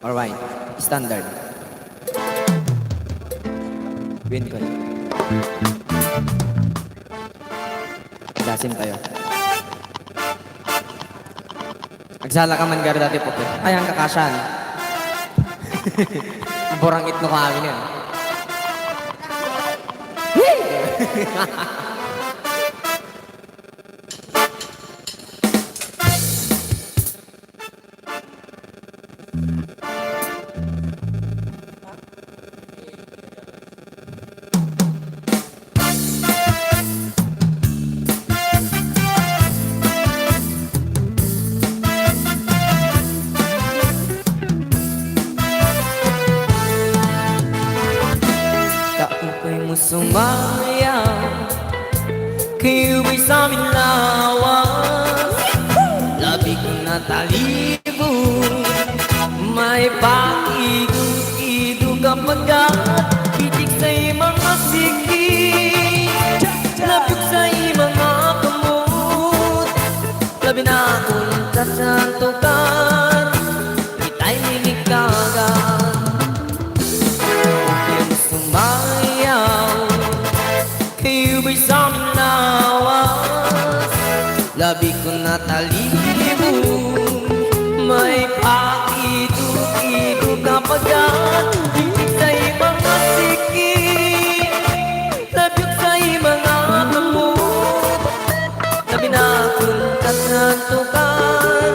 Alright, standard. Win ko. Dasim tayo. Nagsala ka man garo dati po. Ay, ang kakasyan. Borang itno ka amin yan. sumayaw, kayo ba'y sa aming lawas? Labi ko na talibong, may paidong-idong kapag pitik sa'y mga sikit, labig sa'y mga kamot, labi na akong tasantukan, ita'y minikagan. Yung sumayaw, kayo ba'y sa aming lawas? Labi ko na talibong, may paidong-idong kapag pitik sa'y mga sikit, labig sa'y mga kamot, labi na akong kasantukan,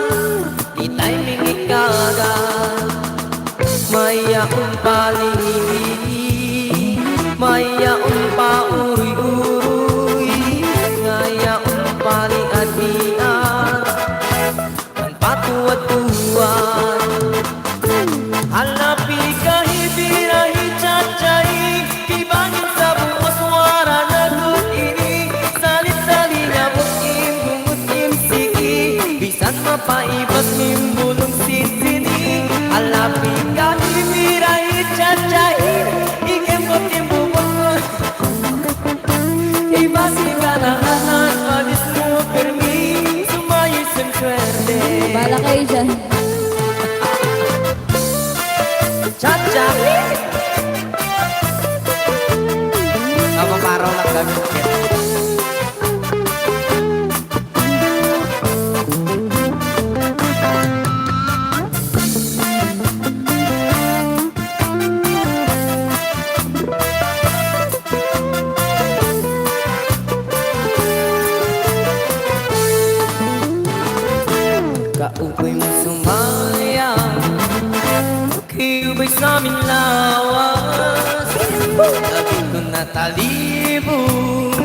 ita'y minikagan. Mayaon pa lili, mayaon pa uri-uri, mayaon pa liad-liad, ang patuwad-tuwad. Halapi kahibirahi cacay, kibangin sa buwas wara na ini, salit-sali na bukim, bungutim sigi, bisan mapaibas nimbulong sisini. Halapi kahibirahi cacay, ikem-kutim bubos, ibasi ka na anak, padis mo permi, sumayos ang swerte. Bala kayo dyan. Cha-cha! Mapaparaw lang kami. Kaupoy mo sumayaw, kayo ba'y sa aming lawas? Labi ko na talibong,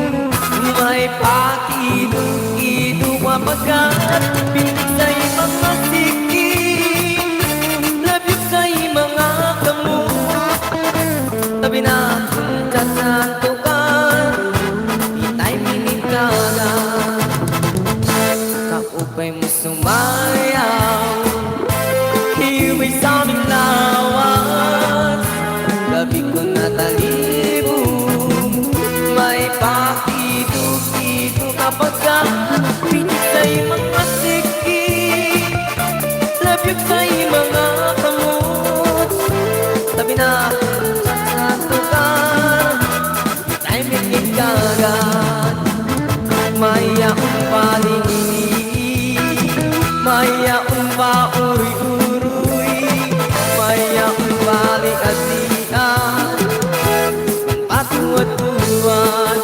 may pakidong-idong kapagkat pitik sa'y mga sikit, labig sa'y mga kamot, labi na akong kasantukan, ita'y minikagan. Kaupay mo sumayaw, kayo ba'y sa aming lawas? Labi ko na talibong, may pakidong-idong kapagkat pitik sa'y mga sikit, labig sa'y mga kamot, labi na akong sasantukan, ita'y minikagan. Mayaon pa lili, mayaon pa uri-uri, mayaon pa liad-liad, patuwad-tuwad.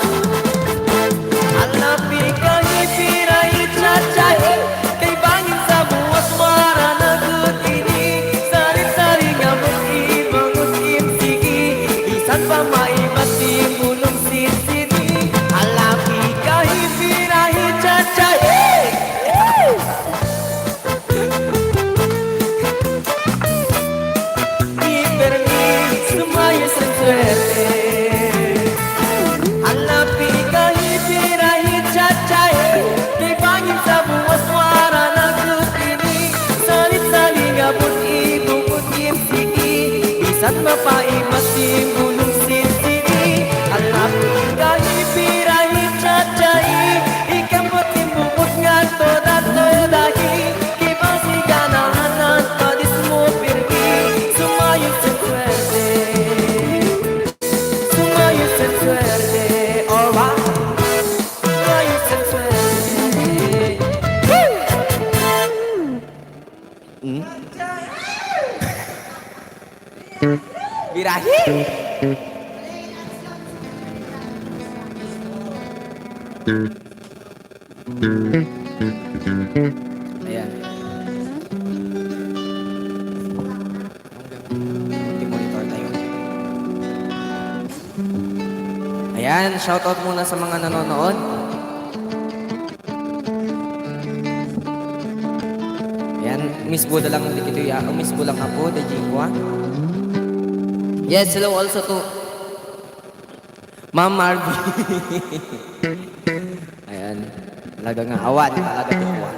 Halapi kahibirahi cacay, kay bangin sa buwas wara na ini, sari-sari nga mag-ibang-utim sigi, isan pa maibas bulong sisini. Halapi kahibirahi cacay, ipermi sumayos ang swerte. Halapi kahibirahi cacay, kay bangin sa buwas wara na ini, salit-sali nga ibong-utim sigi, bisan mapaimas bulong sisini. Halapi kahibirahi cacay, ikamot imbukot nga toda-todahi, kibasiganaan padis mo pirmi, sumayos ang swerte, sumayos ang swerte, alright, sumayos ang swerte. Birahi! Ayan. I-monitor tayo. Ayan, shoutout muna sa mga nanonood. Ayan, Miss Buda lang ulit ito ya. Miss Buda lang po, the Jingwa. Yes, hello also to Ma'am Marvy. Ayan. Talaga nga, awan. Talaga tuwa.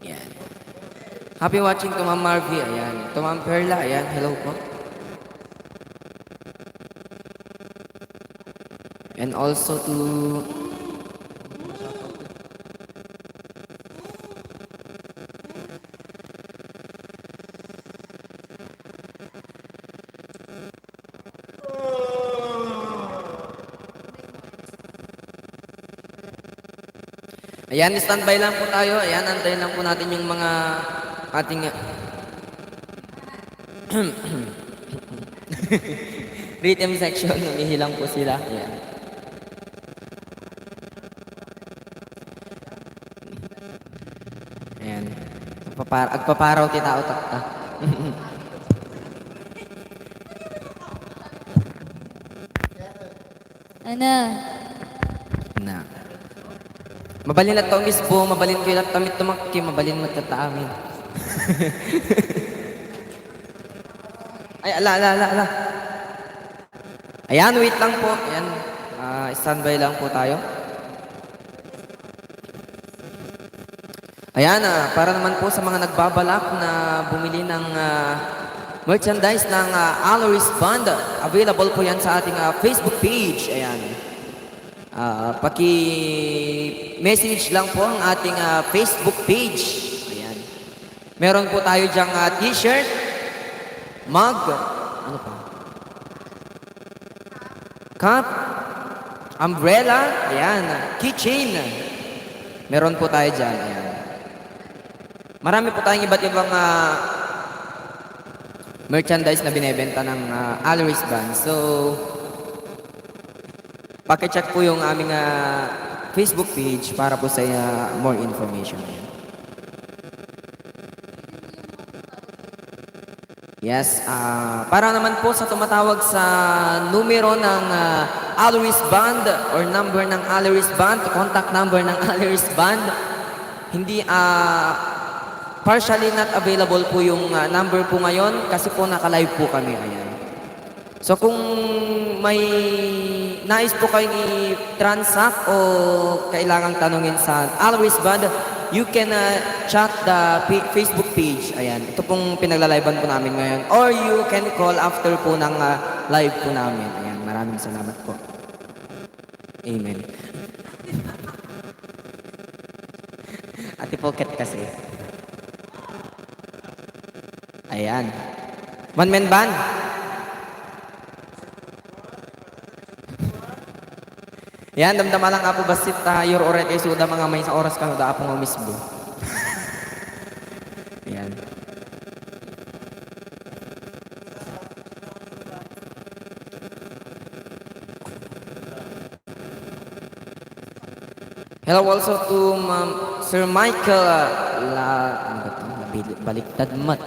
Ayan. Happy watching to Ma'am Marvy. Ayan. To Ma'am Perla. Ayan. Hello po. And also to... Ayan, standby lang po tayo. Ayan, antayin lang po natin yung mga ating rhythm section. Nangihilang po sila. Ayan. Ayan. Agpaparaw ti tao takta. Ano? Na. Mabalin at tamis po, mabalin ko at tamit tumakki, mabalin magtataamin. Ay, ala. Ayan, wait lang po. Ayan, standby lang po tayo. Ayan, para naman po sa mga nagbabalak na bumili ng merchandise ng AHLERIS Band, available po yan sa ating Facebook page. Ayan. Paki-message lang po ang ating Facebook page. Ayan. Meron po tayo dyang t-shirt, mug, ano pa? Cup, umbrella, ayan, keychain. Meron po tayo dyan. Ayan. Marami po tayong iba't ibang merchandise na binebenta ng AHLERIS Band. So, paki-check po yung aming Facebook page para po sa more information. Yes, para naman po sa tumatawag sa numero ng AHLERIS Band or number ng AHLERIS Band, contact number ng AHLERIS Band, hindi partially not available po yung number po ngayon kasi po naka-live po kami. Ayan. So kung may nais po kayong i-transact o kailangang tanungin sa AHLERIS Band, you can chat the Facebook page. Ayan, ito pong pinaglalivean po namin ngayon. Or you can call after po ng live po namin. Ayan, maraming salamat po. Amen. Ate Pocket kasi. Ayan. One-man band. Yan, damdama lang ako basit your oret ay suda mga may sa oras kang daapong umisbo. Yan. Hello also to Sir Michael baliktad mat.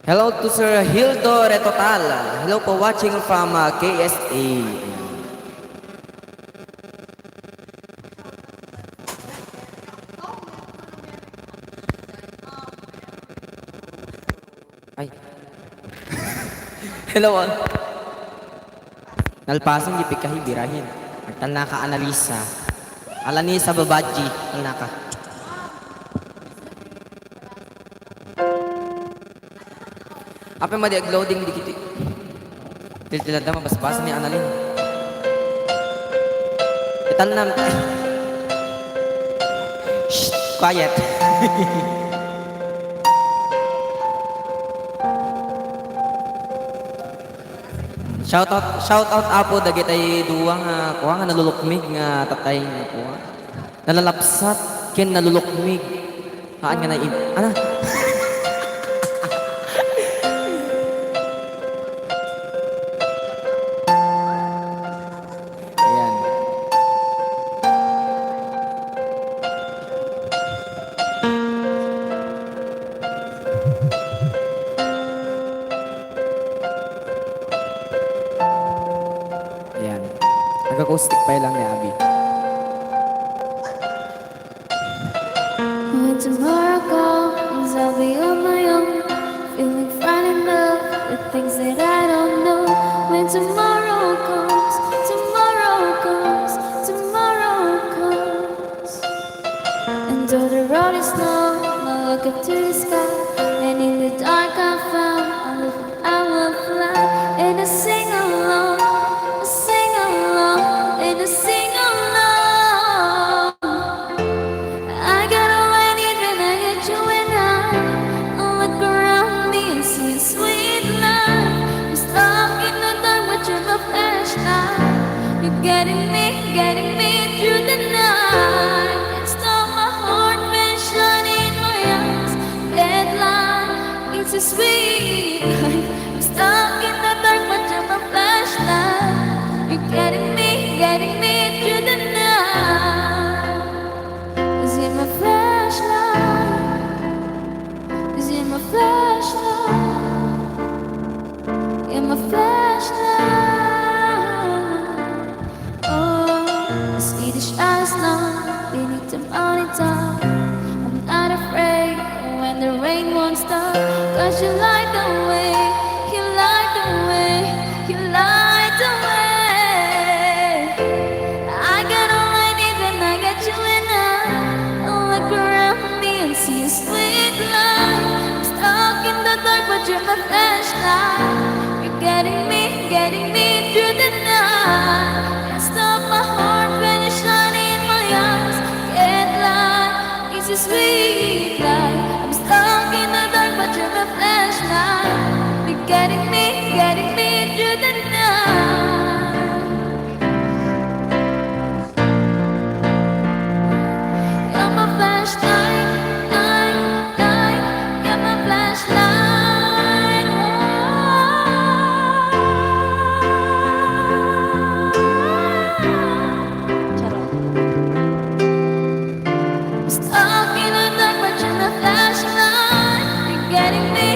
Hello to Sir Hildo Retotal. Hello po watching from KSA. Ay. Hello all. Nalpasan di pikahi birahin. Agtalnaka analisa. Alanisa babaji. Talnaka. Apa madi loading di kiti. Tiltilad na mabasbasan ni Annalyn. Ital na. Shh, quiet. Shout out apo dagitay duwang kuha nga nalulukmig nga tatay nga kuha. Nalalapsat ken nalulukmig. Haan nga na ana. Ayan. Ayan. Nag-acoustic pa lang ni Abby. When tomorrow comes, I'll be on my own, feeling fine in love with things that when tomorrow comes, tomorrow comes, tomorrow comes. And though the road is long, I look up to the sky, and in the dark I found I will fly, and I sing along, I sing along, and I sing along. I got all I need when I get you and I look around me and see a sweet life. I'm stuck in the dark, but you're my flashlight. You're getting me through the night. Can't stop my heart when shining in my eyes. Headlight, it's a sweet life. I'm stuck in the dark, but you're my flashlight. You're getting me through the night. Is it my flashlight? Is it my flashlight? In my flashlight. Oh, the Swedish eyes long beneath the mountain top. I'm not afraid when the rain won't stop. 'Cause you light the way, you light the way, you light the way. I got all I need when I got you and I look around me and see a sweet light. I'm stuck in the dark, but you're my flashlight. You're getting me through the night. Can't stop my heart when you're shining in my eyes. Can't lie, it's a sweet light. I'm stuck in the dark, but you're my flashlight. You're getting me through the night. You're my flashlight, light, light. You're my flashlight. Stuck in the dark, but you're my flashlight. You're getting me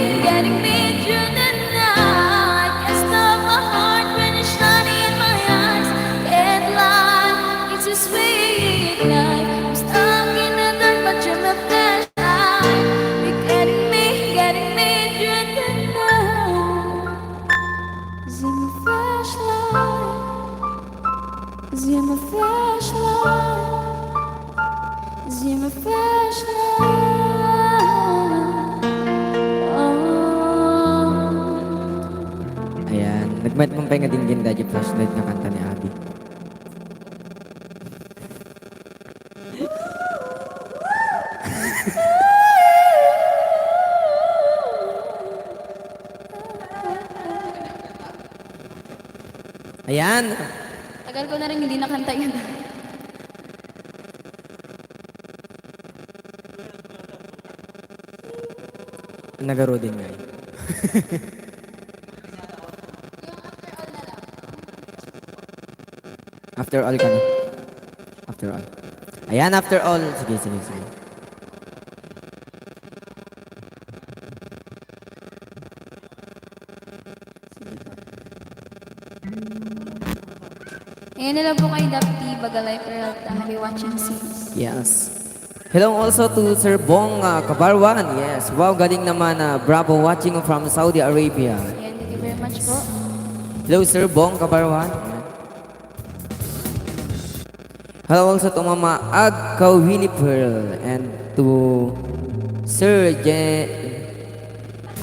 through the night. Can't stop my heart when you're shining in my eyes. Can't lie, it's a sweet life. I'm stuck in the dark, but you're my flashlight. You're getting me through the night. Is it my flashlight? Is it my flashlight? Is it my flashlight? Oh. Ayan, nagmat mong pahinga Dinggen dahil yung flashlight na kanta ni Abby. Ayan. Tagal ko na rin hindi nakanta yun. Nagaro din nga yun. After all ka na. After all. Ayan, after all. Sige. Ayan nila po kay Dapti Bagalay Peralta. Happy watching scenes. Yes. Hello also to Sir Bong Kabarwan. Yes. Wow, galing naman. Bravo watching from Saudi Arabia. Ayan, thank you very much po. Hello Sir Bong Kabarwan. Hello also to Mama Agkaw Pearl and to Sir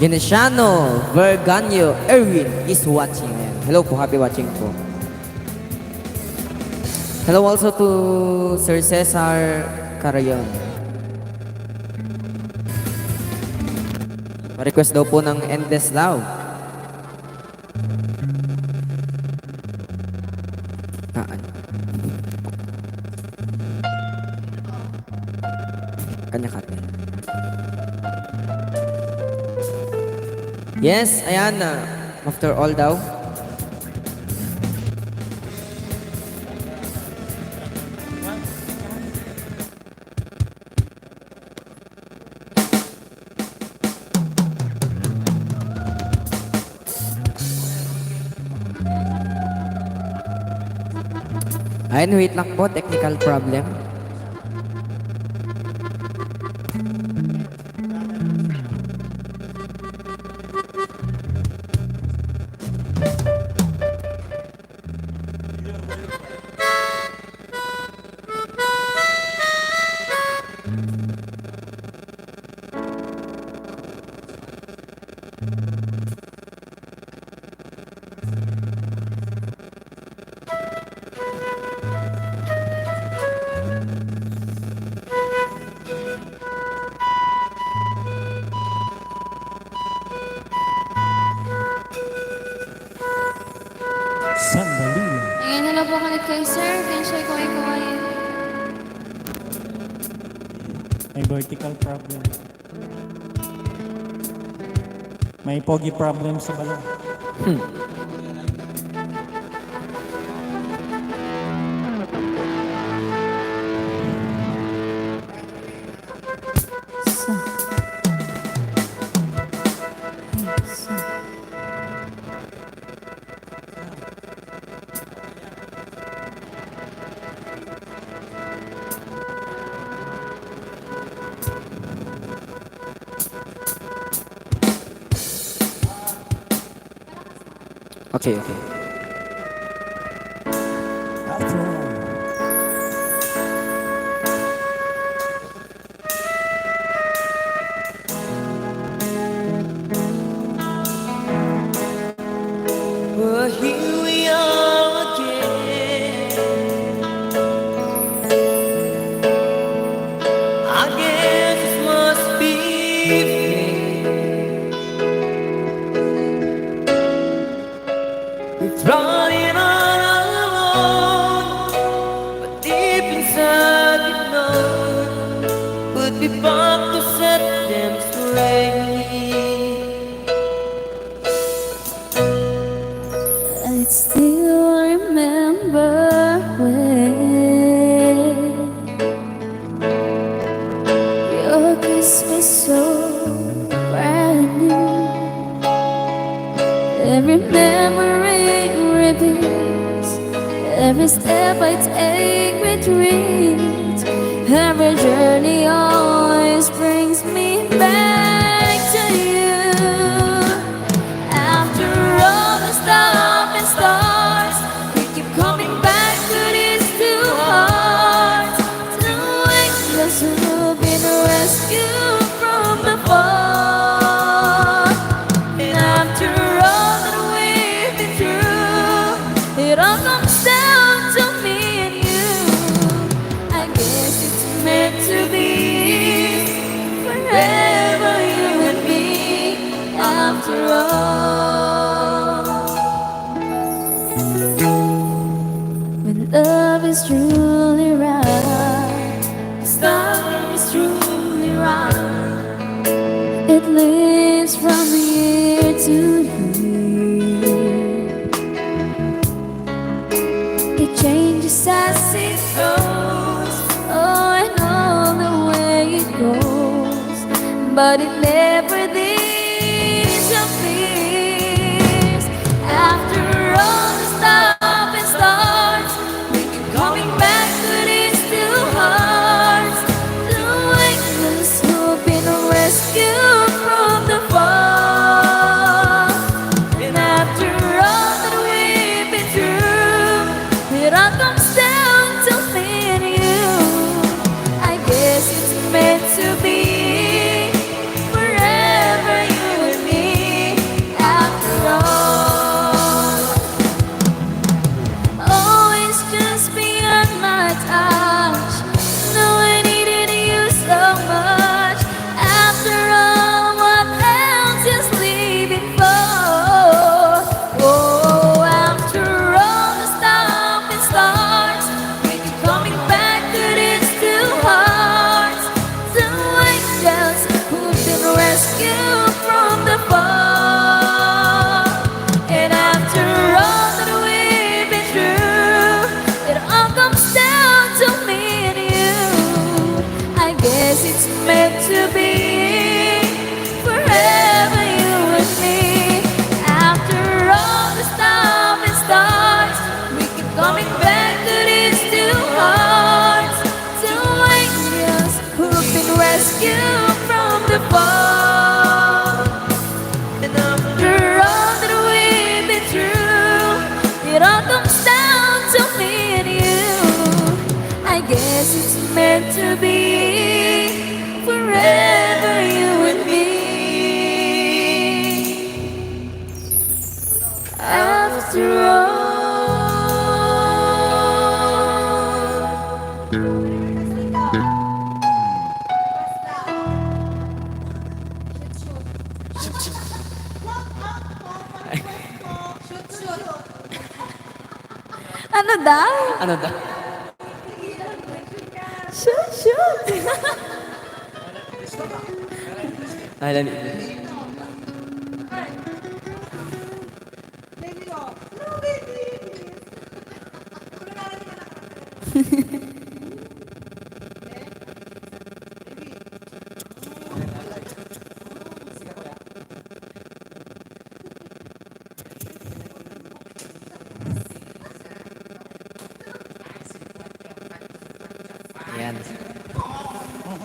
Genesiano Verganyo Erwin is watching. Ayan. Hello po, happy watching po. Hello also to Sir Cesar Carayon. Pa-request daw po ng Endless Love. Ano? Kanya-kanya. Yes, ayan. After all daw. Ayun, wait lang po. Technical problem. Sandali. Ayan, hello po ulit kay Sir. Can siya kaway-kawayan? May vertical problem. May pogi problem sa balon. Okay, okay. Well, here we are again. I guess it must be fate. We're trying on our own, but deep inside we know we'll be back to set them straight. I still remember when your kiss was so brand new. Every memory repeats, every step I take retreats. Every journey always brings me back to you. After all the stop and starts, we keep coming back to these two hearts. Two angels who've been rescued from the fall. And after all that we've been through, it all comes down to me and you. I guess it's meant to be forever, you and me. After all, when love is truly right, this love is truly right. It lives from year to year. It changes as it goes. Oh, I know the way it goes, but it never disappears. After all the stop and starts, we keep coming back to these two hearts. Two angels who've been rescued from the fall. And after all that we've been through, it all comes down to me and you. I guess it's meant to be forever, you and me. After all, oh, it's just beyond my touch. No, I needed you so much. After all, what else is leaving for? Oh, after all the stop and starts, we keep coming back to these two hearts. Two angels who've been rescued from the fall. And after all that we've been through, it all comes down to me and you. I guess it's meant to be forever, you and me. After all the stop and starts, we keep coming back to these two hearts. Two angels who've been rescued from the fall. And after all that we've been through, it all comes down to me and you. I guess it's meant to be forever, you and me. After all. Ano daw? Ano daw? Shoot, shoot. Alam Ayan.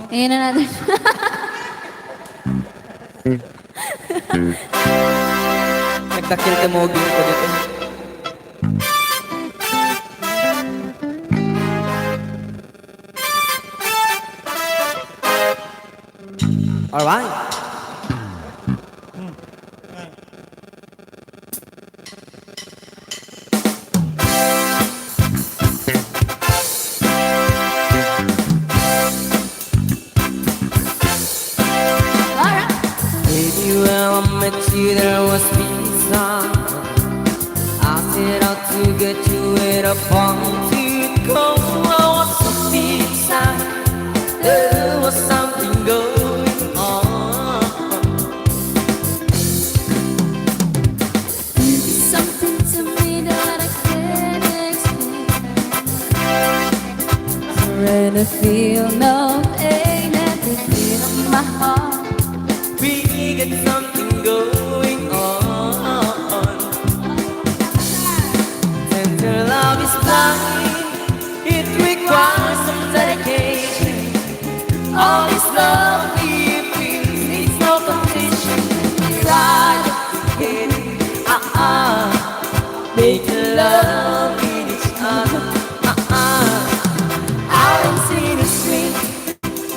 Ayan na natin. Nagtakil temoging ko dito. Alright. Alright. Baby, when I met you, there was peace. I set out to get you in a party. Cause I was so inside. There was something going on. Something to me that I can't explain. Trying to feel no pain at the beat of my heart. We get something going on. Tender love is blind. It requires some dedication. All this love we feel needs no condition. Try to get it. Make love with each other. Out into the street,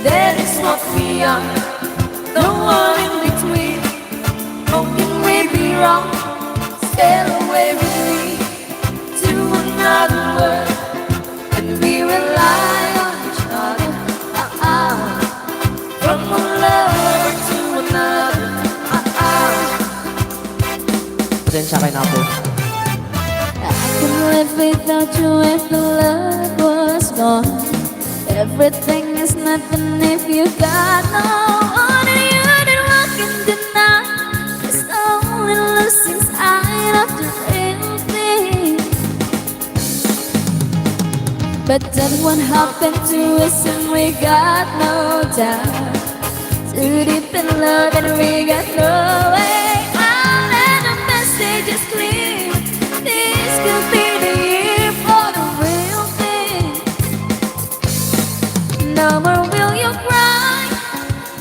that is what we are. No one in between. How can we be wrong? Stay away with me to another world, and we rely on each other. From one lover to another. Pasensya kayo na po. I can live without you if the love was gone. Everything is nothing if you got no one, and you didn't walk in the night. It's only losing sight of the real thing. But then what happened to us and we got no doubt. Too deep in love and we got no way out, and the message is clear. This could be the year for the real thing. No more will you cry,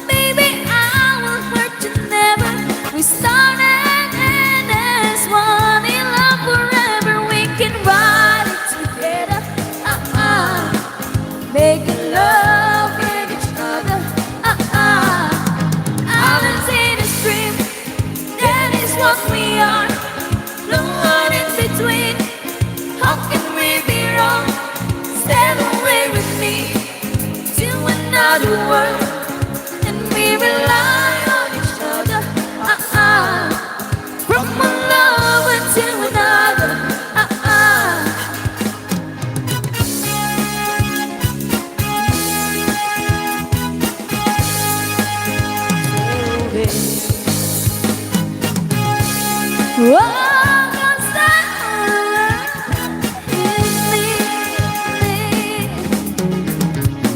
baby, I will hurt you never. We started and as one in love forever. We can ride it together, making love with each other. Islands in a stream, that is what we are. No one in between. How can we be wrong? Stay away with me to another world, and we rely on each other. From one lover to another. Whoa, can't stop with me.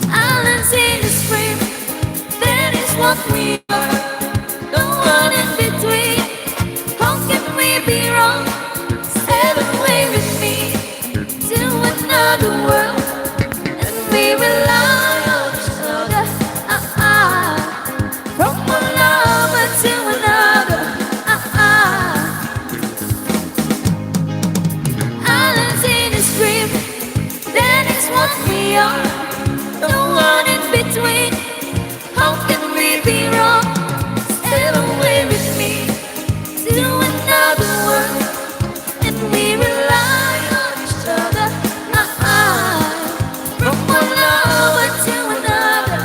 Islands in the stream, that is what we are. No one in between. How can we be wrong? Sail away with me to another world, and we rely on each other. From one lover to another. Islands in the stream, that is what we are. No one in between. How can we be wrong? Sail away with me to another world, and we rely on each other. From one lover to another.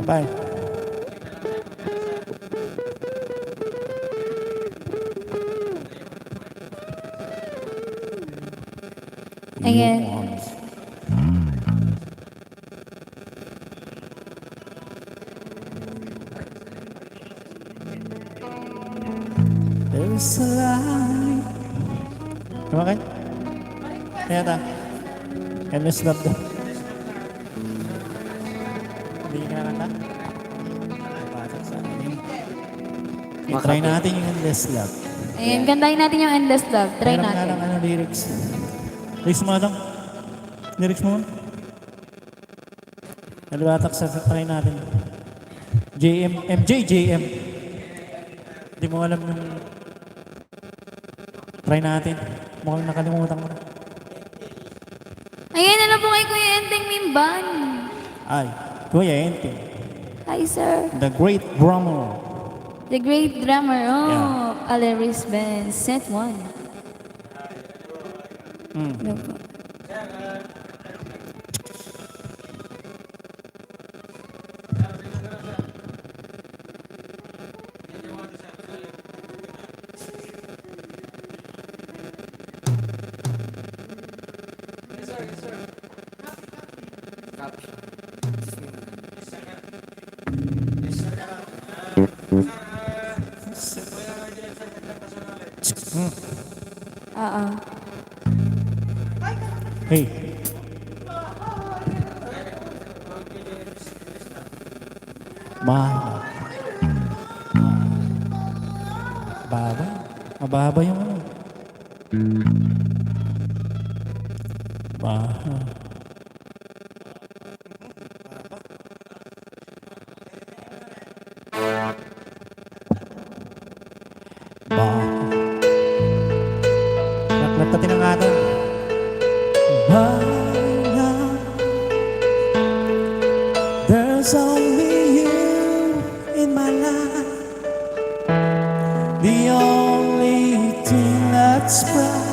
Bye. Ayan. There's a light. Kumakan? Kaya ta. Endless love daw. Hindi ka nakanta? Pasok sa akin. I-try natin yung endless love. Ayan, gandahin natin yung Endless Love. Try Meron nga natin. ng lyrics. Lyrics mo lang. Lyrics mo. Naliwatak sa try natin. JM. Hindi mo alam yung try natin. Mukhang nakalimutan ko na. Ayan, ano po kay Kuya Enteng Mimban? Ay, Kuya Intay. Hi, sir. The great drummer. The great drummer. Oh, Yeah. AHLERIS Band. Set 1. Ano po? Oo. Hey. Mahal. Baba. Mababa yung ano. Mahal. Mahal. Nagtatin ang atin. There's only you in my life, the only thing that's bright.